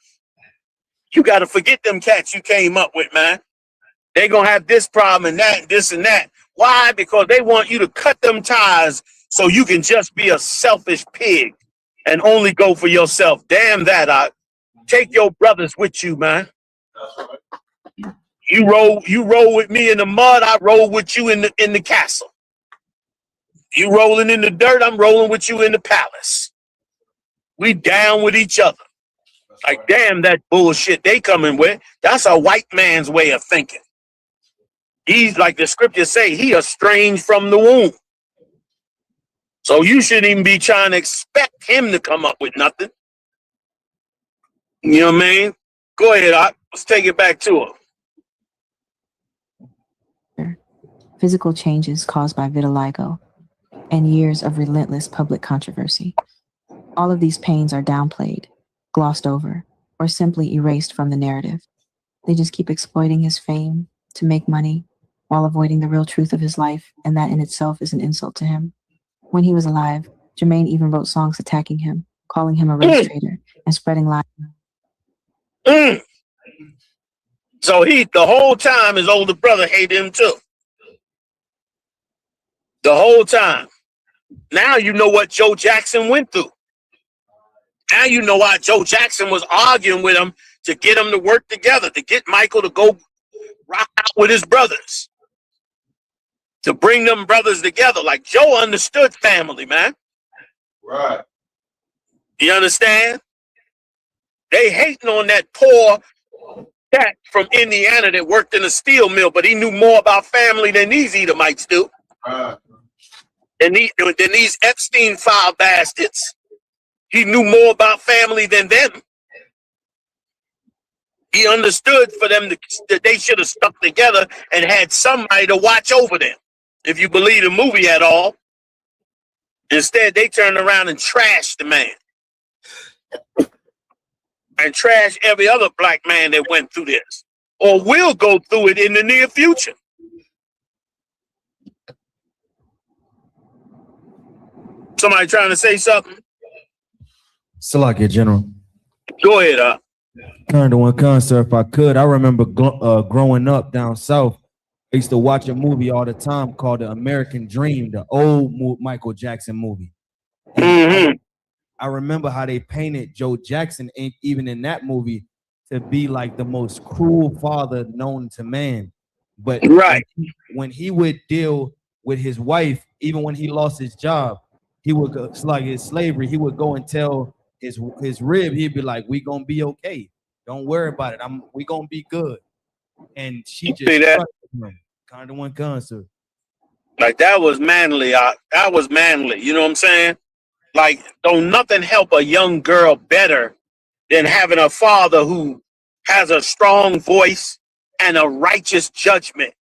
[SPEAKER 1] You got to forget them cats you came up with, man. They going to have this problem and that, this and that. Why? Because they want you to cut them ties so you can just be a selfish pig and only go for yourself. Damn that. Take your brothers with you, man.
[SPEAKER 3] That's right.
[SPEAKER 1] You roll with me in the mud, I roll with you in the castle. You rolling in the dirt, I'm rolling with you in the palace. We down with each other.
[SPEAKER 3] That's
[SPEAKER 1] Like,
[SPEAKER 3] right.
[SPEAKER 1] damn that bullshit they coming with. That's a white man's way of thinking. He's, like the scriptures say, he estranged from the womb. So you shouldn't even be trying to expect him to come up with nothing. You know what I mean? Go ahead, let's take it back to her.
[SPEAKER 7] Physical changes caused by vitiligo, and years of relentless public controversy. All of these pains are downplayed, glossed over, or simply erased from the narrative. They just keep exploiting his fame to make money while avoiding the real truth of his life, and that in itself is an insult to him. When he was alive, Jermaine even wrote songs attacking him, calling him a race traitor, and spreading lies.
[SPEAKER 1] So the whole time his older brother hated him too. The whole time. Now you know what Joe Jackson went through. Now you know why Joe Jackson was arguing with him to get them to work together, to get Michael to go rock out with his brothers. To bring them brothers together. Like, Joe understood family, man.
[SPEAKER 3] Right.
[SPEAKER 1] You understand? They hating on that poor cat from Indiana that worked in a steel mill, but he knew more about family than these Edomites do.
[SPEAKER 3] Right.
[SPEAKER 1] Than these Epstein file bastards. He knew more about family than them. He understood for them that they should have stuck together and had somebody to watch over them. If you believe the movie at all. Instead, they turned around and trashed the man. And trash every other black man that went through this. Or will go through it in the near future. Somebody trying to say something?
[SPEAKER 4] Salakia, General.
[SPEAKER 1] Go ahead,
[SPEAKER 4] Turn to one concert if I could. I remember growing up down south. I used to watch a movie all the time called The American Dream, the old Michael Jackson movie. And I remember how they painted Joe Jackson, even in that movie, to be like the most cruel father known to man. But when he would deal with his wife, even when he lost his job, he would go, it's like his slavery. He would go and tell his rib, he'd be like, "We gonna be okay. Don't worry about it. We gonna be good." And she just kind of one concert.
[SPEAKER 1] Like that was manly. That was manly. You know what I'm saying? Like, don't nothing help a young girl better than having a father who has a strong voice and a righteous judgment.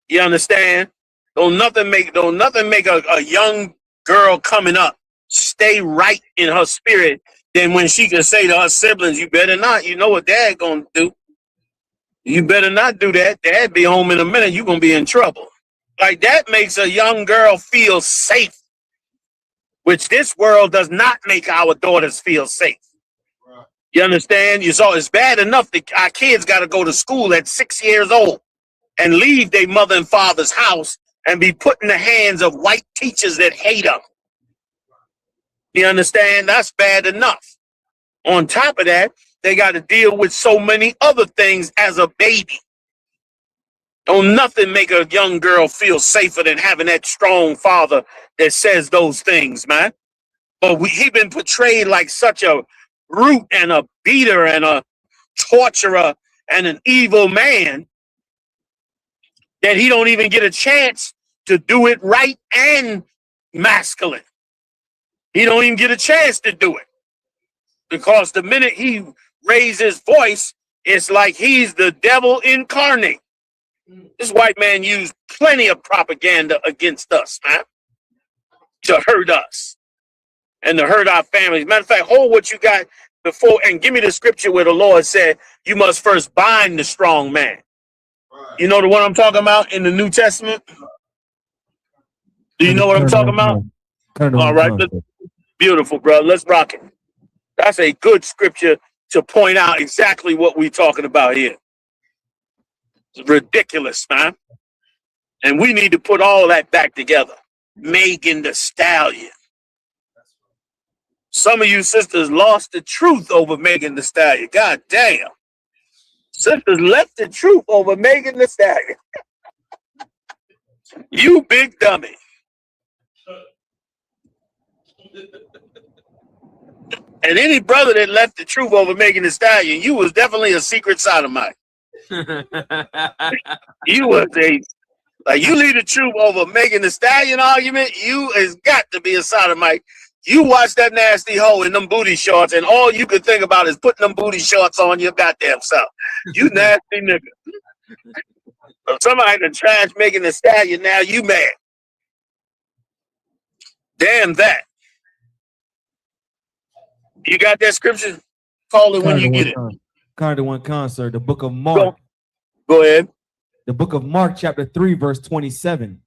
[SPEAKER 1] You understand? Don't nothing make a young girl coming up stay right in her spirit than when she can say to her siblings, "You better not. You know what Dad gonna do. You better not do that. Dad be home in a minute. You gonna be in trouble." Like that makes a young girl feel safe, which this world does not make our daughters feel safe. You understand? So it's bad enough that our kids got to go to school at 6 years old and leave their mother and father's house and be put in the hands of white teachers that hate them. You understand? That's bad enough. On top of that, they got to deal with so many other things as a baby. Don't nothing make a young girl feel safer than having that strong father that says those things, man. But he been portrayed like such a brute and a beater and a torturer and an evil man that he don't even get a chance to do it right and masculine. He don't even get a chance to do it. Because the minute he raises his voice, it's like he's the devil incarnate. This white man used plenty of propaganda against us, man, to hurt us and to hurt our families. Matter of fact, hold what you got before and give me the scripture where the Lord said you must first bind the strong man. You know the one I'm talking about in the New Testament? Do you know what I'm talking about? All right, beautiful, bro. Let's rock it. That's a good scripture to point out exactly what we're talking about here. It's ridiculous, man. And we need to put all that back together. Megan Thee Stallion. Some of you sisters lost the truth over Megan Thee Stallion. God damn. Sisters left the truth over Megan Thee Stallion. You big dummy. And any brother that left the truth over Megan Thee Stallion, you was definitely a secret sodomite. You was you leave the truth over Megan Thee Stallion argument, you has got to be a sodomite. You watch that nasty hoe in them booty shorts, and all you can think about is putting them booty shorts on your goddamn self. You nasty nigga. So somebody to trash Megan Thee Stallion, now you mad. Damn that. You got that scripture? Call it when you get it.
[SPEAKER 4] Kind of one concert, the book of Mark.
[SPEAKER 1] Go ahead.
[SPEAKER 4] The book of Mark, chapter 3, verse 27.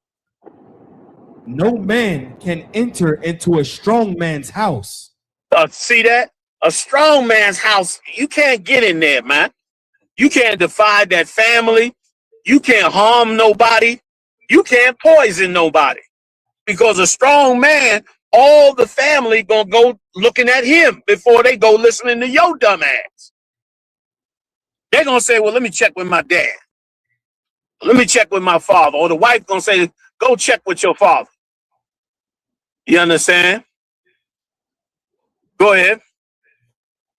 [SPEAKER 4] No man can enter into a strong man's house.
[SPEAKER 1] See that? A strong man's house, you can't get in there, man. You can't divide that family. You can't harm nobody. You can't poison nobody. Because a strong man, all the family gonna go looking at him before they go listening to your dumb ass. They're gonna say, well, let me check with my dad. Let me check with my father. Or the wife gonna say, go check with your father. You understand? Go ahead.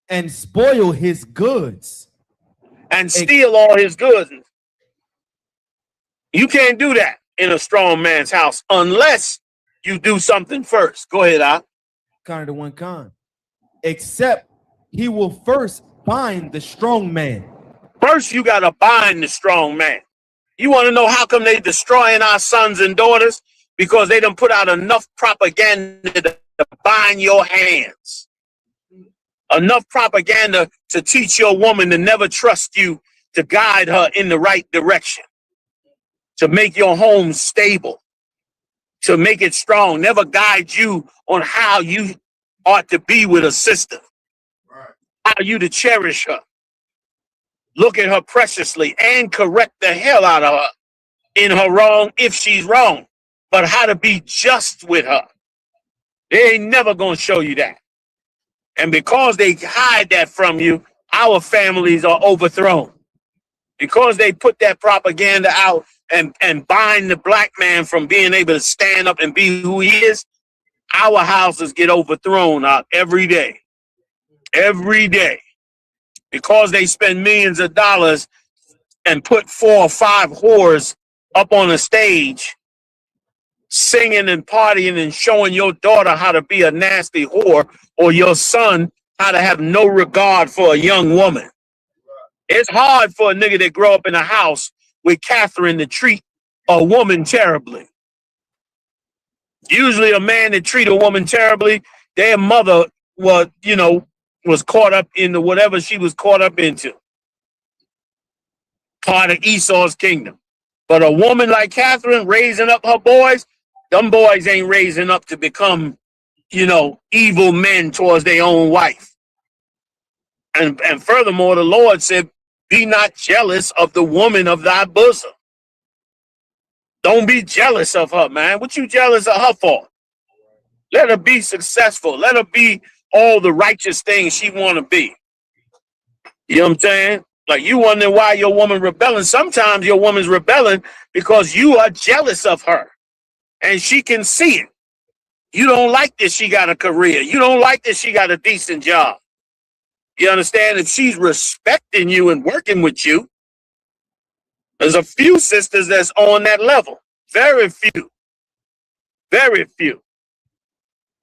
[SPEAKER 4] And spoil his goods.
[SPEAKER 1] And steal all his goods. You can't do that in a strong man's house unless you do something first. Go ahead, Al.
[SPEAKER 4] Kind of one con. Except he will first bind the strong man.
[SPEAKER 1] First, you got to bind the strong man. You want to know how come they destroying our sons and daughters? Because they done put out enough propaganda to bind your hands. Enough propaganda to teach your woman to never trust you, to guide her in the right direction, to make your home stable, to make it strong, never guide you on how you ought to be with a sister, how you to cherish her, look at her preciously, and correct the hell out of her in her wrong if she's wrong, but how to be just with her. They ain't never going to show you that. And because they hide that from you, our families are overthrown. Because they put that propaganda out and bind the black man from being able to stand up and be who he is, our houses get overthrown every day. Every day. Because they spend millions of dollars and put 4 or 5 whores up on a stage singing and partying and showing your daughter how to be a nasty whore, or your son how to have no regard for a young woman. It's hard for a nigga that grow up in a house with Catherine to treat a woman terribly. Usually a man that treat a woman terribly, their mother was caught up into whatever she was caught up into. Part of Esau's kingdom. But a woman like Catherine raising up her boys, them boys ain't raising up to become, evil men towards their own wife. And furthermore, the Lord said, be not jealous of the woman of thy bosom. Don't be jealous of her, man. What you jealous of her for? Let her be successful. Let her be all the righteous things she want to be. You know what I'm saying? Like, you wondering why your woman rebelling. Sometimes your woman's rebelling because you are jealous of her. And she can see it. You don't like that she got a career. You don't like that she got a decent job. You understand? If she's respecting you and working with you, there's a few sisters that's on that level. Very few. Very few.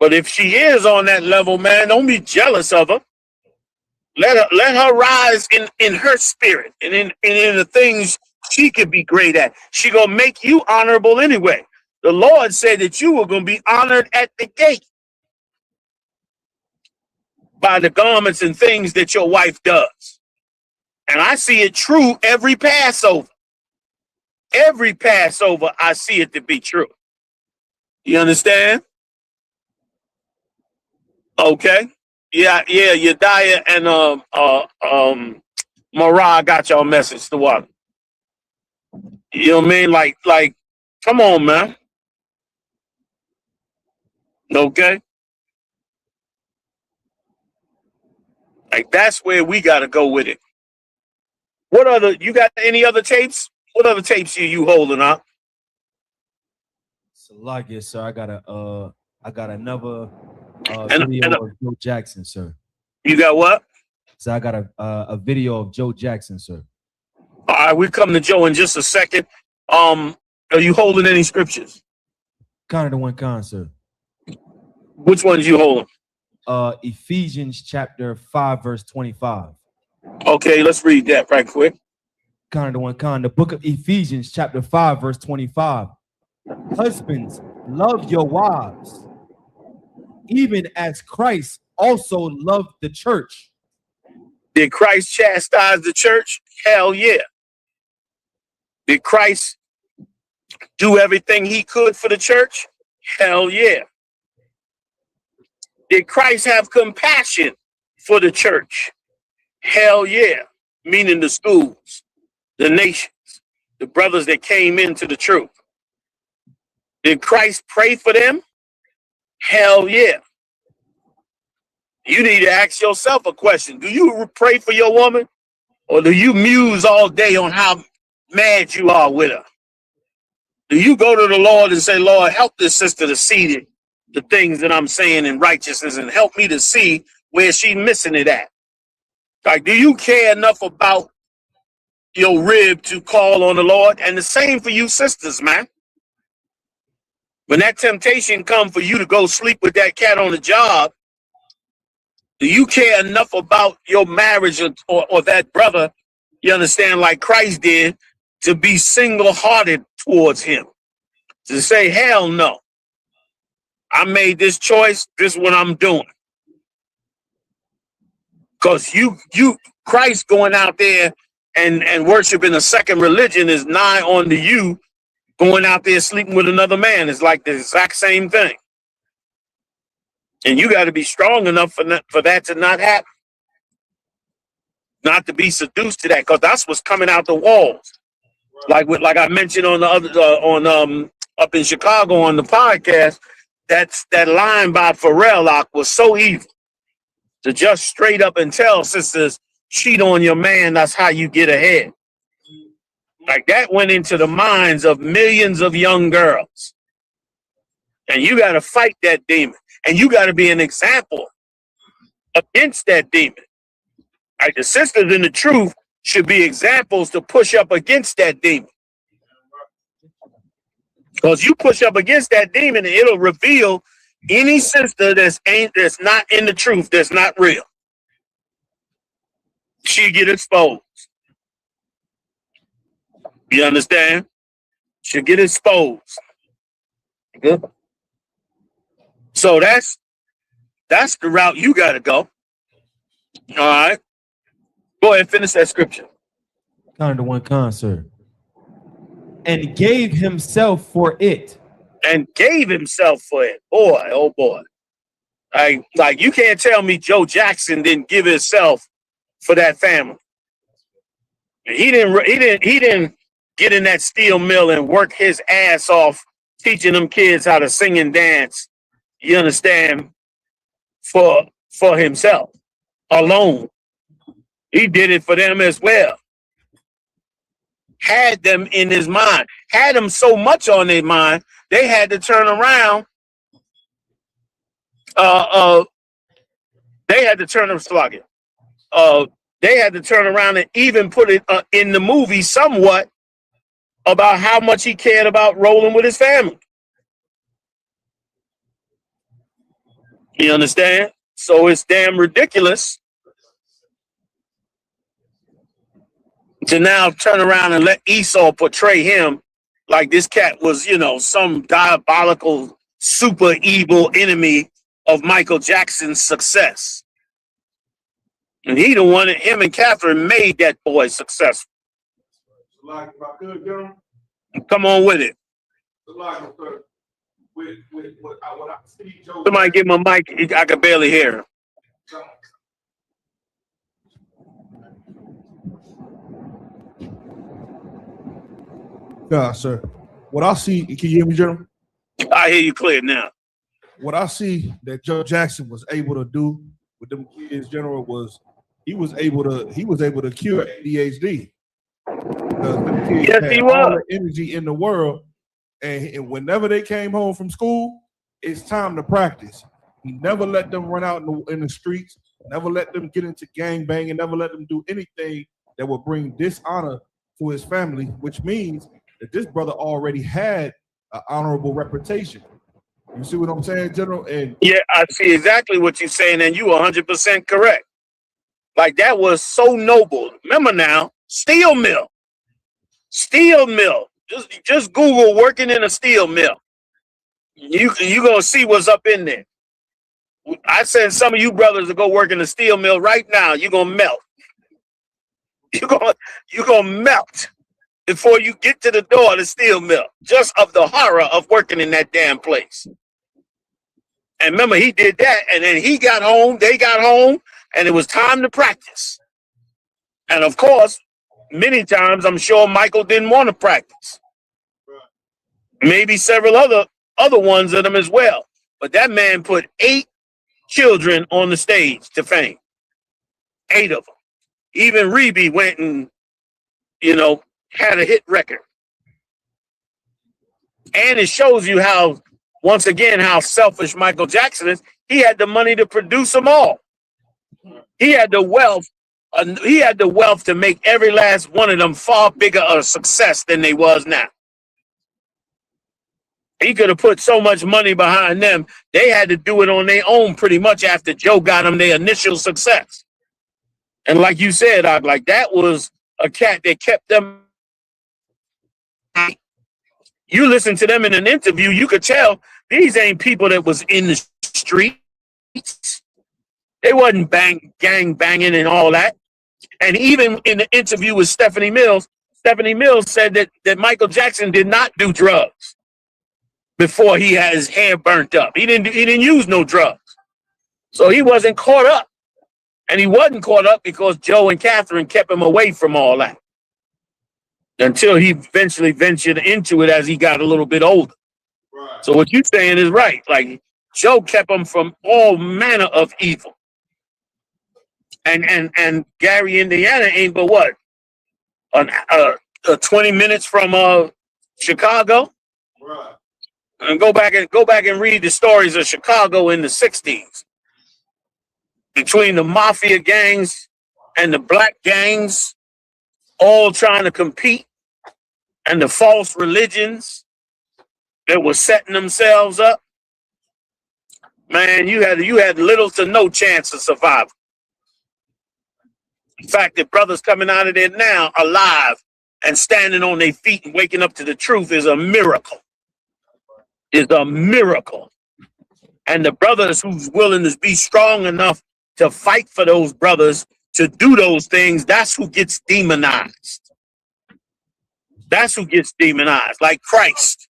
[SPEAKER 1] But if she is on that level, man, don't be jealous of her. Let her rise in her spirit and in the things she could be great at. She gonna make you honorable anyway. The Lord said that you were gonna be honored at the gate by the garments and things that your wife does. And I see it true every Passover. Every Passover, I see it to be true. You understand? Okay. Yeah, Yediah and Marah got y'all message to what? You know what I mean? Like, come on, man. Okay. Like, that's where we gotta go with it. You got any other tapes? What other tapes you holding up?
[SPEAKER 4] Salakia, sir. I got another video of Joe Jackson, sir.
[SPEAKER 1] You got what?
[SPEAKER 4] So I got a video of Joe Jackson, sir.
[SPEAKER 1] All right, we come to Joe in just a second. Are you holding any scriptures?
[SPEAKER 4] Kind of the one, sir.
[SPEAKER 1] Which ones you holding?
[SPEAKER 4] Ephesians chapter 5, verse 25.
[SPEAKER 1] Okay, let's read that right quick.
[SPEAKER 4] Kind of the one, the book of Ephesians chapter 5, verse 25. Husbands, love your wives, even as Christ also loved the church.
[SPEAKER 1] Did Christ chastise the church? Hell yeah. Did Christ do everything he could for the church? Hell yeah. Did Christ have compassion for the church? Hell yeah. Meaning the schools, the nations, the brothers that came into the truth. Did Christ pray for them? Hell yeah. You need to ask yourself a question. Do you pray for your woman? Or do you muse all day on how mad you are with her? Do you go to the Lord and say, Lord, help this sister to see the things that I'm saying in righteousness and help me to see where she's missing it at? Like, do you care enough about your rib to call on the Lord? And the same for you sisters, man. When that temptation comes for you to go sleep with that cat on the job, do you care enough about your marriage or that brother, you understand, like Christ did, to be single-hearted towards him? To say, hell no. I made this choice, this is what I'm doing. Because Christ going out there and worshiping a second religion is nigh on to you going out there sleeping with another man. Is like the exact same thing. And you got to be strong enough for that to not happen. Not to be seduced to that, because that's what's coming out the walls. Like I mentioned on the other up in Chicago on the podcast, that line by Pharrell was so evil to just straight up and tell sisters, cheat on your man, that's how you get ahead. Like that went into the minds of millions of young girls. And you got to fight that demon. And you got to be an example against that demon. Like the sisters in the truth should be examples to push up against that demon. Because you push up against that demon and it'll reveal any sister that's not in the truth, that's not real. She get exposed. You understand? She'll get exposed. Good. So that's the route you got to go. All right. Go ahead, finish that scripture.
[SPEAKER 4] Kind of one concert. And gave himself for it.
[SPEAKER 1] And gave himself for it. Boy, oh boy. Like you can't tell me Joe Jackson didn't give himself for that family. He didn't get in that steel mill and work his ass off teaching them kids how to sing and dance. You understand? For himself alone. He did it for them as well. Had them in his mind. Had them so much on their mind, they had to turn around. They had to turn them slugging. They had to turn around and even put it in the movie somewhat about how much he cared about rolling with his family. You understand? So it's damn ridiculous to now turn around and let Esau portray him like this cat was, some diabolical, super evil enemy of Michael Jackson's success. And he the one that him and Catherine made that boy successful.
[SPEAKER 3] Like if I could, General.
[SPEAKER 1] Come on with it.
[SPEAKER 3] Like with what I see Joe.
[SPEAKER 1] Somebody give him a mic. I can barely hear him.
[SPEAKER 3] Yeah, sir. What I see, can you hear me, General?
[SPEAKER 1] I hear you clear now.
[SPEAKER 3] What I see that Joe Jackson was able to do with them kids, General, was he was able to cure ADHD.
[SPEAKER 1] Yes, he was.
[SPEAKER 3] All the energy in the world, and whenever they came home from school, it's time to practice. He never let them run out in the streets, never let them get into gang banging, never let them do anything that would bring dishonor to his family, which means that this brother already had an honorable reputation. You see what I'm saying, General? And
[SPEAKER 1] yeah, I see exactly what you're saying, and you 100% correct. Like that was so noble. Remember now, steel mill. Just Google working in a steel mill. You gonna see what's up in there. I send some of you brothers to go work in a steel mill right now. You're gonna melt. You're gonna melt before you get to the door of the steel mill. Just of the horror of working in that damn place. And remember, he did that, and then he got home, they got home, and it was time to practice. And of course, many times I'm sure Michael didn't want to practice. Maybe several other ones of them as well. But that man put 8 children on the stage to fame. 8 of them. Even Rebbie went and, had a hit record. And it shows you how, once again, how selfish Michael Jackson is. He had the money to produce them all. He had the wealth. He had the wealth to make every last one of them far bigger a success than they was now. He could have put so much money behind them. They had to do it on their own pretty much after Joe got them their initial success. And like you said, like that was a cat that kept them. You listen to them in an interview, you could tell these ain't people that was in the streets. They wasn't gang banging and all that. And even in the interview with Stephanie Mills said that Michael Jackson did not do drugs before he had his hair burnt up. He didn't use no drugs. So he wasn't caught up. And he wasn't caught up because Joe and Catherine kept him away from all that. until he eventually ventured into it as he got a little bit older.
[SPEAKER 3] Right.
[SPEAKER 1] So what you're saying is right. Like Joe kept him from all manner of evil. And Gary, Indiana ain't but what? 20 minutes from Chicago.
[SPEAKER 3] Right.
[SPEAKER 1] And go back and read the stories of Chicago in the 60s. Between the mafia gangs and the black gangs all trying to compete, and the false religions that were setting themselves up. Man, you had little to no chance of survival. In fact, the brothers coming out of there now alive and standing on their feet and waking up to the truth is a miracle. Is a miracle. And the brothers who's willing to be strong enough to fight for those brothers to do those things, that's who gets demonized. That's who gets demonized. Like Christ,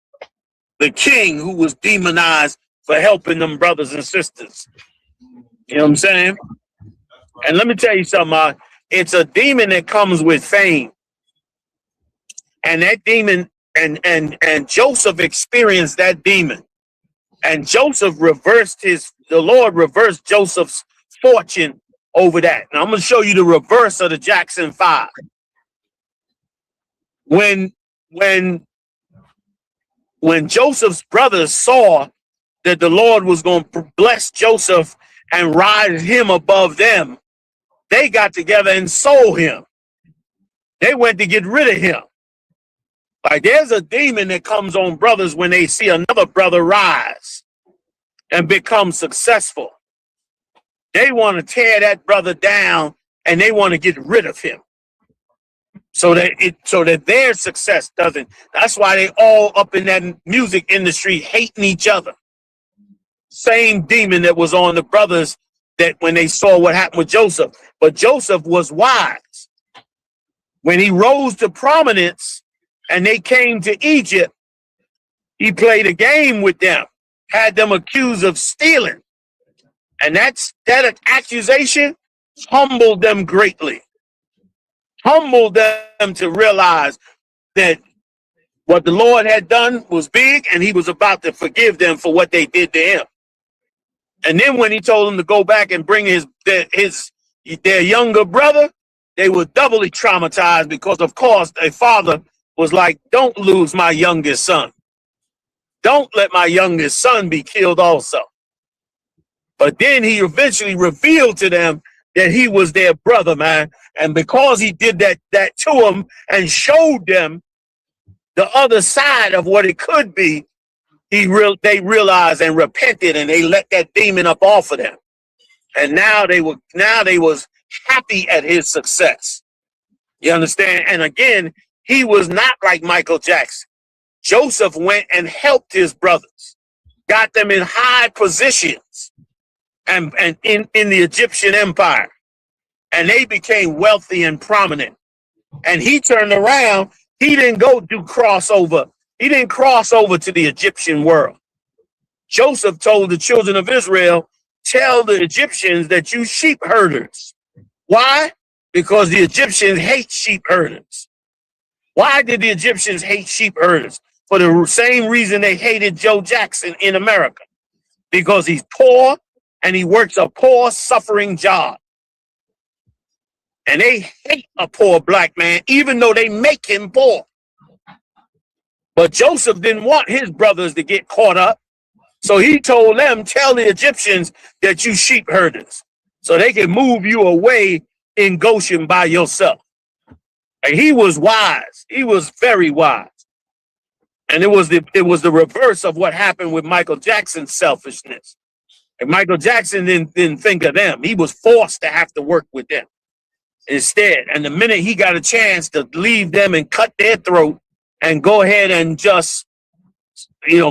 [SPEAKER 1] the king who was demonized for helping them brothers and sisters. You know what I'm saying? And let me tell you something. It's a demon that comes with fame. And that demon, and Joseph experienced that demon. And Joseph the Lord reversed Joseph's fortune over that. Now I'm going to show you the reverse of the Jackson 5. When Joseph's brothers saw that the Lord was going to bless Joseph and rise him above them, they got together and sold him. They went to get rid of him. Like there's a demon that comes on brothers when they see another brother rise and become successful. They want to tear that brother down and they want to get rid of him. So that their success doesn't. That's why they all up in that music industry hating each other. Same demon that was on the brothers that when they saw what happened with Joseph. But Joseph was wise. When he rose to prominence and they came to Egypt, he played a game with them, had them accused of stealing. And that accusation humbled them greatly. Humbled them to realize that what the Lord had done was big and he was about to forgive them for what they did to him. And then when he told them to go back and bring their younger brother, they were doubly traumatized because, of course, their father was like, don't lose my youngest son. Don't let my youngest son be killed also. But then he eventually revealed to them that he was their brother, man. And because he did that to them and showed them the other side of what it could be, they realized and repented and they let that demon up off of them. And now they was happy at his success. You understand? And again, he was not like Michael Jackson. Joseph went and helped his brothers, got them in high positions and in the Egyptian empire. And they became wealthy and prominent. And he turned around. He didn't go do crossover. He didn't cross over to the Egyptian world. Joseph told the children of Israel, tell the Egyptians that you sheep herders. Why? Because the Egyptians hate sheep herders. Why did the Egyptians hate sheep herders? For the same reason they hated Joe Jackson in America. Because he's poor and he works a poor, suffering job. And they hate a poor black man, even though they make him poor. But Joseph didn't want his brothers to get caught up. So he told them, tell the Egyptians that you sheep herders. So they can move you away in Goshen by yourself. And he was wise. He was very wise. And it was the reverse of what happened with Michael Jackson's selfishness. And Michael Jackson didn't think of them. He was forced to have to work with them instead. And the minute he got a chance to leave them and cut their throat and go ahead and just,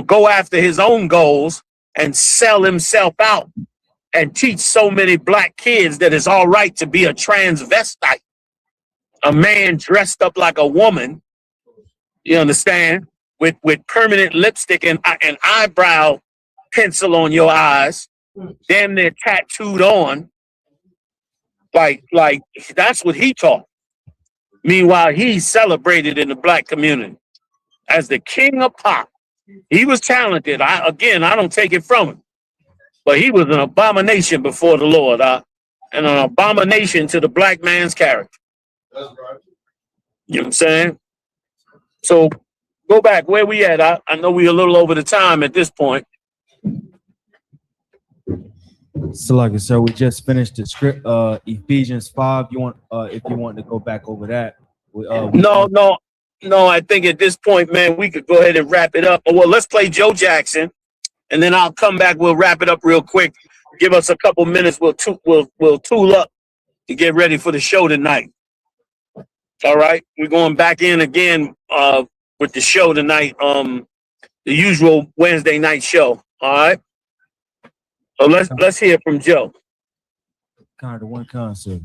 [SPEAKER 1] go after his own goals and sell himself out and teach so many black kids that it's all right to be a transvestite, a man dressed up like a woman, you understand, with permanent lipstick and eyebrow pencil on your eyes, damn near tattooed on. Like that's what he taught. Meanwhile, he's celebrated in the black community as the king of pop. He was talented. I don't take it from him, but he was an abomination before the Lord, and an abomination to the black man's character.
[SPEAKER 3] That's right.
[SPEAKER 1] You know what I'm saying? So go back where we at. I know we a little over the time at this point.
[SPEAKER 4] So, like I said, we just finished the script, Ephesians 5. You want, if you want to go back over that?
[SPEAKER 1] No. I think at this point, man, we could go ahead and wrap it up. Well, let's play Joe Jackson, and then I'll come back. We'll wrap it up real quick. Give us a couple minutes. We'll tool up to get ready for the show tonight. All right, we're going back in again with the show tonight. The usual Wednesday night show. All right. So let's hear from Joe.
[SPEAKER 4] Kind of the one concert.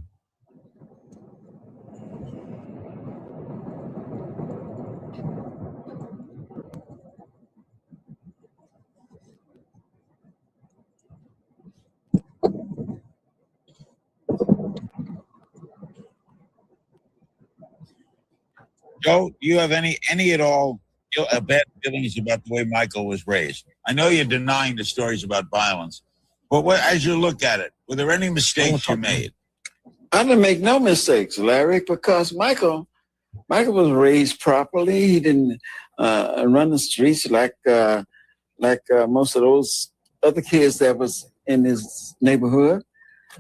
[SPEAKER 8] Joe, do you have any at all bad feelings about the way Michael was raised? I know you're denying the stories about violence, but as you look at it, were there any mistakes you made?
[SPEAKER 9] I didn't make no mistakes, Larry, because Michael was raised properly. He didn't run the streets like most of those other kids that was in his neighborhood.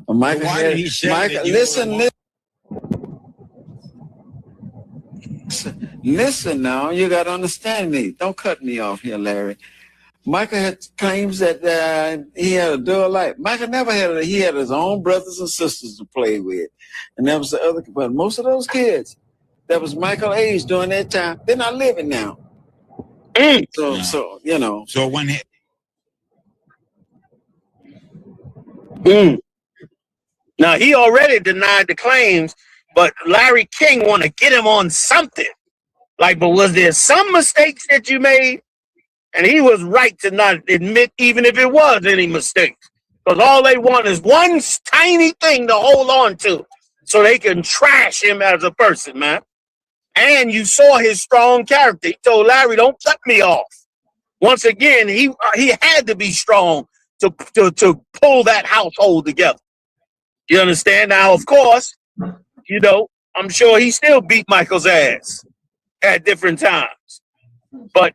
[SPEAKER 9] Michael,
[SPEAKER 8] why did he say that
[SPEAKER 9] Listen now, you got to understand me. Don't cut me off here, Larry. Michael had claims that he had a dual life. Michael never had he had his own brothers and sisters to play with. And that was the other, but most of those kids that was Michael's age during that time, they're not living now. So you know.
[SPEAKER 8] So when he...
[SPEAKER 1] Now, he already denied the claims, but Larry King want to get him on something. Like, but was there some mistakes that you made? And he was right to not admit even if it was any mistakes. Because all they want is one tiny thing to hold on to so they can trash him as a person, man. And you saw his strong character. He told Larry, don't cut me off. Once again, he had to be strong to pull that household together. You understand? Now, of course, you know, I'm sure he still beat Michael's ass at different times. But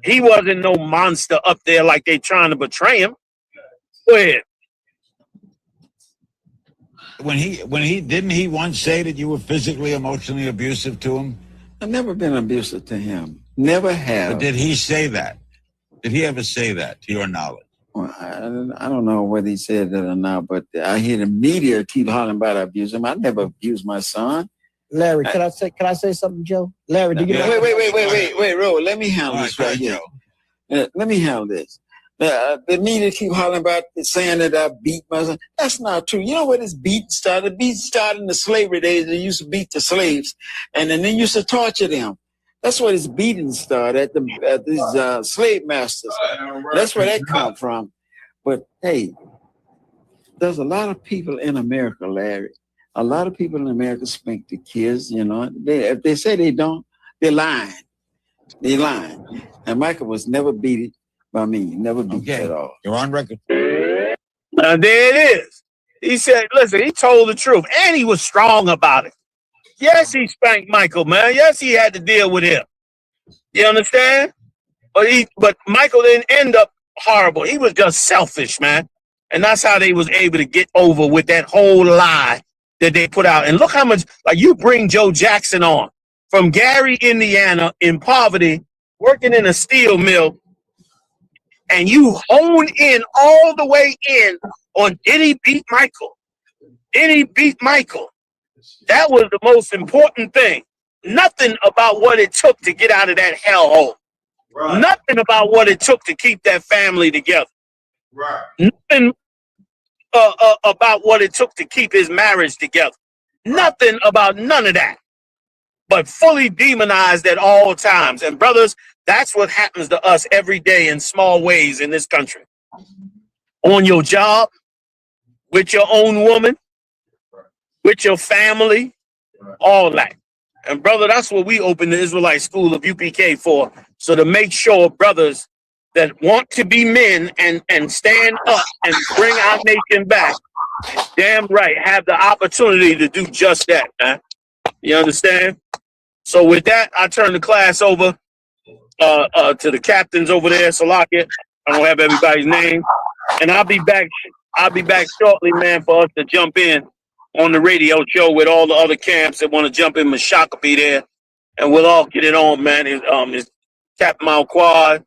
[SPEAKER 1] he wasn't no monster up there like they trying to betray him. Go ahead.
[SPEAKER 8] When he didn't he once say that you were physically, emotionally abusive to him?
[SPEAKER 9] I've never been abusive to him. Never have.
[SPEAKER 8] But did he say that? Did he ever say that, to your knowledge?
[SPEAKER 9] Well, I don't know whether he said that or not, but I hear the media keep hollering about abuse him. I never abused my son.
[SPEAKER 10] Larry, can I say something, Joe? Larry, do you know?
[SPEAKER 9] Wait, Ro, let me handle this right here. Let me handle this. The media keep hollering about saying that I beat my son. That's not true. You know where this beating started? Beating started in the slavery days. They used to beat the slaves, and then they used to torture them. That's where this beating started at these slave masters. That's where that come from. But hey, there's a lot of people in America, Larry. A lot of people in America spank the kids. You know, if they say they don't, they're lying. They're lying. And Michael was never beaten by me. Never beat at all.
[SPEAKER 8] You're on record.
[SPEAKER 1] Now there it is. He said, listen, he told the truth, and he was strong about it. Yes, he spanked Michael, man. Yes, he had to deal with him. You understand? But Michael didn't end up horrible. He was just selfish, man. And that's how they was able to get over with that whole lie that they put out. And look how much, like, you bring Joe Jackson on from Gary, Indiana, in poverty, working in a steel mill, and you hone in all the way in on did he beat Michael? Did he beat Michael? That was the most important thing. Nothing about what it took to get out of that hellhole. Right. Nothing about what it took to keep that family together.
[SPEAKER 3] Right.
[SPEAKER 1] Nothing about what it took to keep his marriage together. Right. Nothing about none of that. But fully demonized at all times. And brothers, that's what happens to us every day in small ways in this country. On your job, with your own woman, with your family, all that. And brother, that's what we opened the Israelite School of UPK for. So to make sure brothers that want to be men and stand up and bring our nation back, damn right, have the opportunity to do just that, man. You understand? So with that, I turn the class over to the captains over there, Salakia. I don't have everybody's name. And I'll be back shortly, man, for us to jump in on the radio show with all the other camps that want to jump in. Mashaka will be there. And we'll all get it on, man. It's Captain Malquad,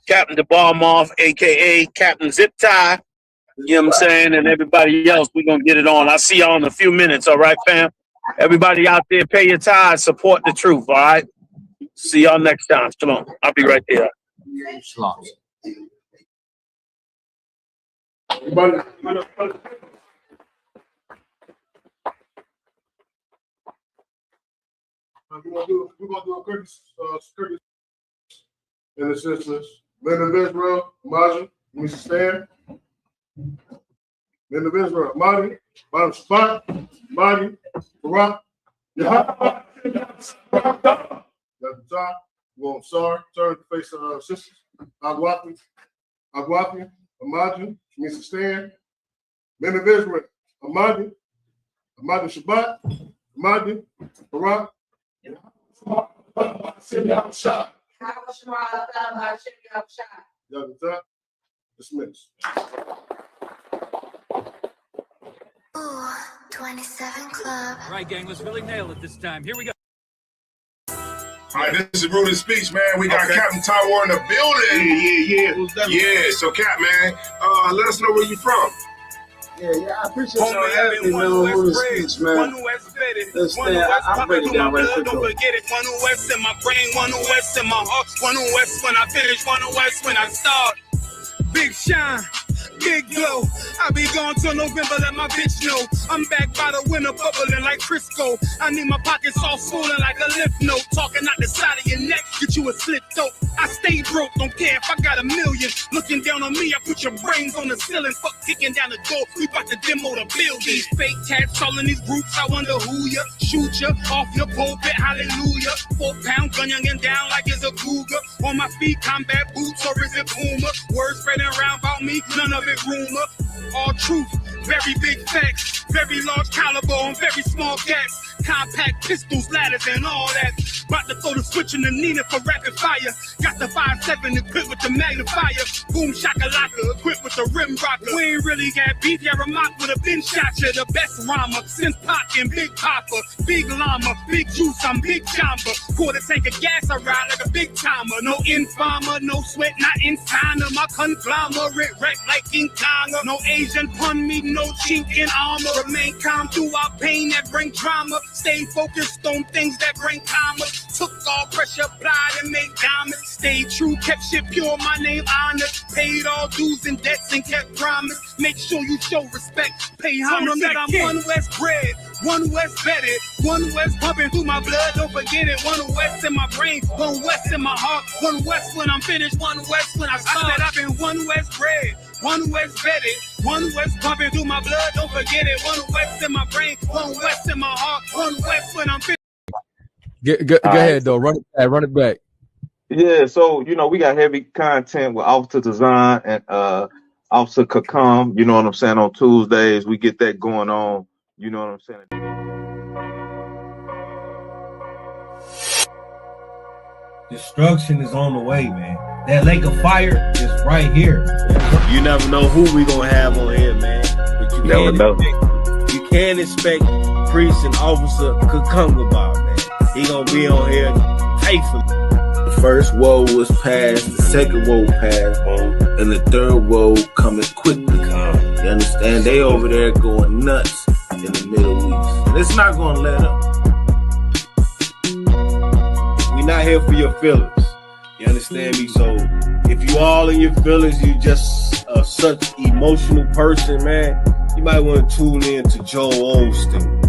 [SPEAKER 1] Captain DeBarmoff, a.k.a. Captain Zip Tie. You know what I'm saying? And everybody else, we're going to get it on. I'll see y'all in a few minutes, all right, fam? Everybody out there, pay your tithes, support the truth, all right? See y'all next time. Shalom. I'll be right there.
[SPEAKER 4] Shalom.
[SPEAKER 11] We're gonna do a courtesy and assistance. Men of Israel, Maja, Mr. Stan. Men of Israel, Mahdi, Bottom Spot, Mahdi, Barak, Yahanna. At the top, go sorry, turn to face sisters. Agwapi, Amaju, Mr. Stan. Men of Israel, Mahdi, Shabbat, Mahdi, Barak. Dismiss.
[SPEAKER 12] Ooh, 27 Club.
[SPEAKER 13] All right, gang, let's really nail it this time. Here we go.
[SPEAKER 11] All right, this is Rudy Speech, man. We got Captain Tywar in the building. Yeah. So, Cap, man, let us know where you from.
[SPEAKER 9] Yeah, I appreciate y'all having me, man, on Rudy Speech, man. I'll break it down right quick.
[SPEAKER 14] Don't forget it. One West in my brain, one West in my heart, one West when I finish, one West when I start. Big shine, big glow. I be gone till November, let my bitch know. I'm back by the winter, bubbling like Crisco. I need my pockets all swollen like a lymph node. Talking out the side of your neck, get you a slit throat. I stay broke, don't care if I got $1 million. Looking down on me, I put your brains on the ceiling. Fuck kicking down the door, we bout to demo the building. These fake cats all in these groups, I wonder who ya. Shoot ya off your pulpit, hallelujah. 4-pound gun youngin' down like it's a cougar. On my feet, combat boots, or is it Puma? Words spreading around about me, none of it rumor. All truth, very big facts. Very large caliber on very small gaps. Compact pistols, ladders, and all that. About to throw the switch in the Nina for rapid fire. Got the 5.7 equipped with the magnifier. Boom shakalaka equipped with the rim rocker. We ain't really got beef, yeah, Ramak with a bin shot ya. The best rhymer since Pac and Big Papa. Big llama, big juice, I'm Big Jamba. Quarter tank of gas, I ride like a big timer. No informer, no sweat, not in China. My conglomerate wreck like King Kong. No Asian pun me, no chink in armor. Remain calm through our pain that bring drama. Stay focused on things that bring karma. Took all pressure, applied and made diamonds. Stayed true, kept shit pure, my name honored. Paid all dues and debts and kept promise. Make sure you show respect. Pay homage that I'm one West bred, one West vetted, one West pumping through my blood. Don't forget it. One West in my brain, one West in my heart, one West when I'm finished, one West when I start. I said I've been one West bred, one West vetted, one West pumping through my blood. Don't forget it. One West in my brain, one West in my heart, one West when I'm finished.
[SPEAKER 5] Go ahead, though. Run it back.
[SPEAKER 15] Yeah, so, we got heavy content with Officer Design and Officer Kakam, you know what I'm saying, on Tuesdays. We get that going on, you know what I'm saying.
[SPEAKER 2] Destruction is on the way, man. That lake of fire is right here.
[SPEAKER 3] You never know who we gonna have on here, man. But you
[SPEAKER 15] never know.
[SPEAKER 3] You can't expect Priest and Officer Kakungaba, man. He gonna be on here faithfully. The first woe was passed, the second woe passed, and the third woe coming quickly. You understand? They over there going nuts in the Middle East. And it's not gonna let up. We not here for your feelings. You understand me? So if you all in your feelings, you just such emotional person, man, you might want to tune in to Joel Osteen.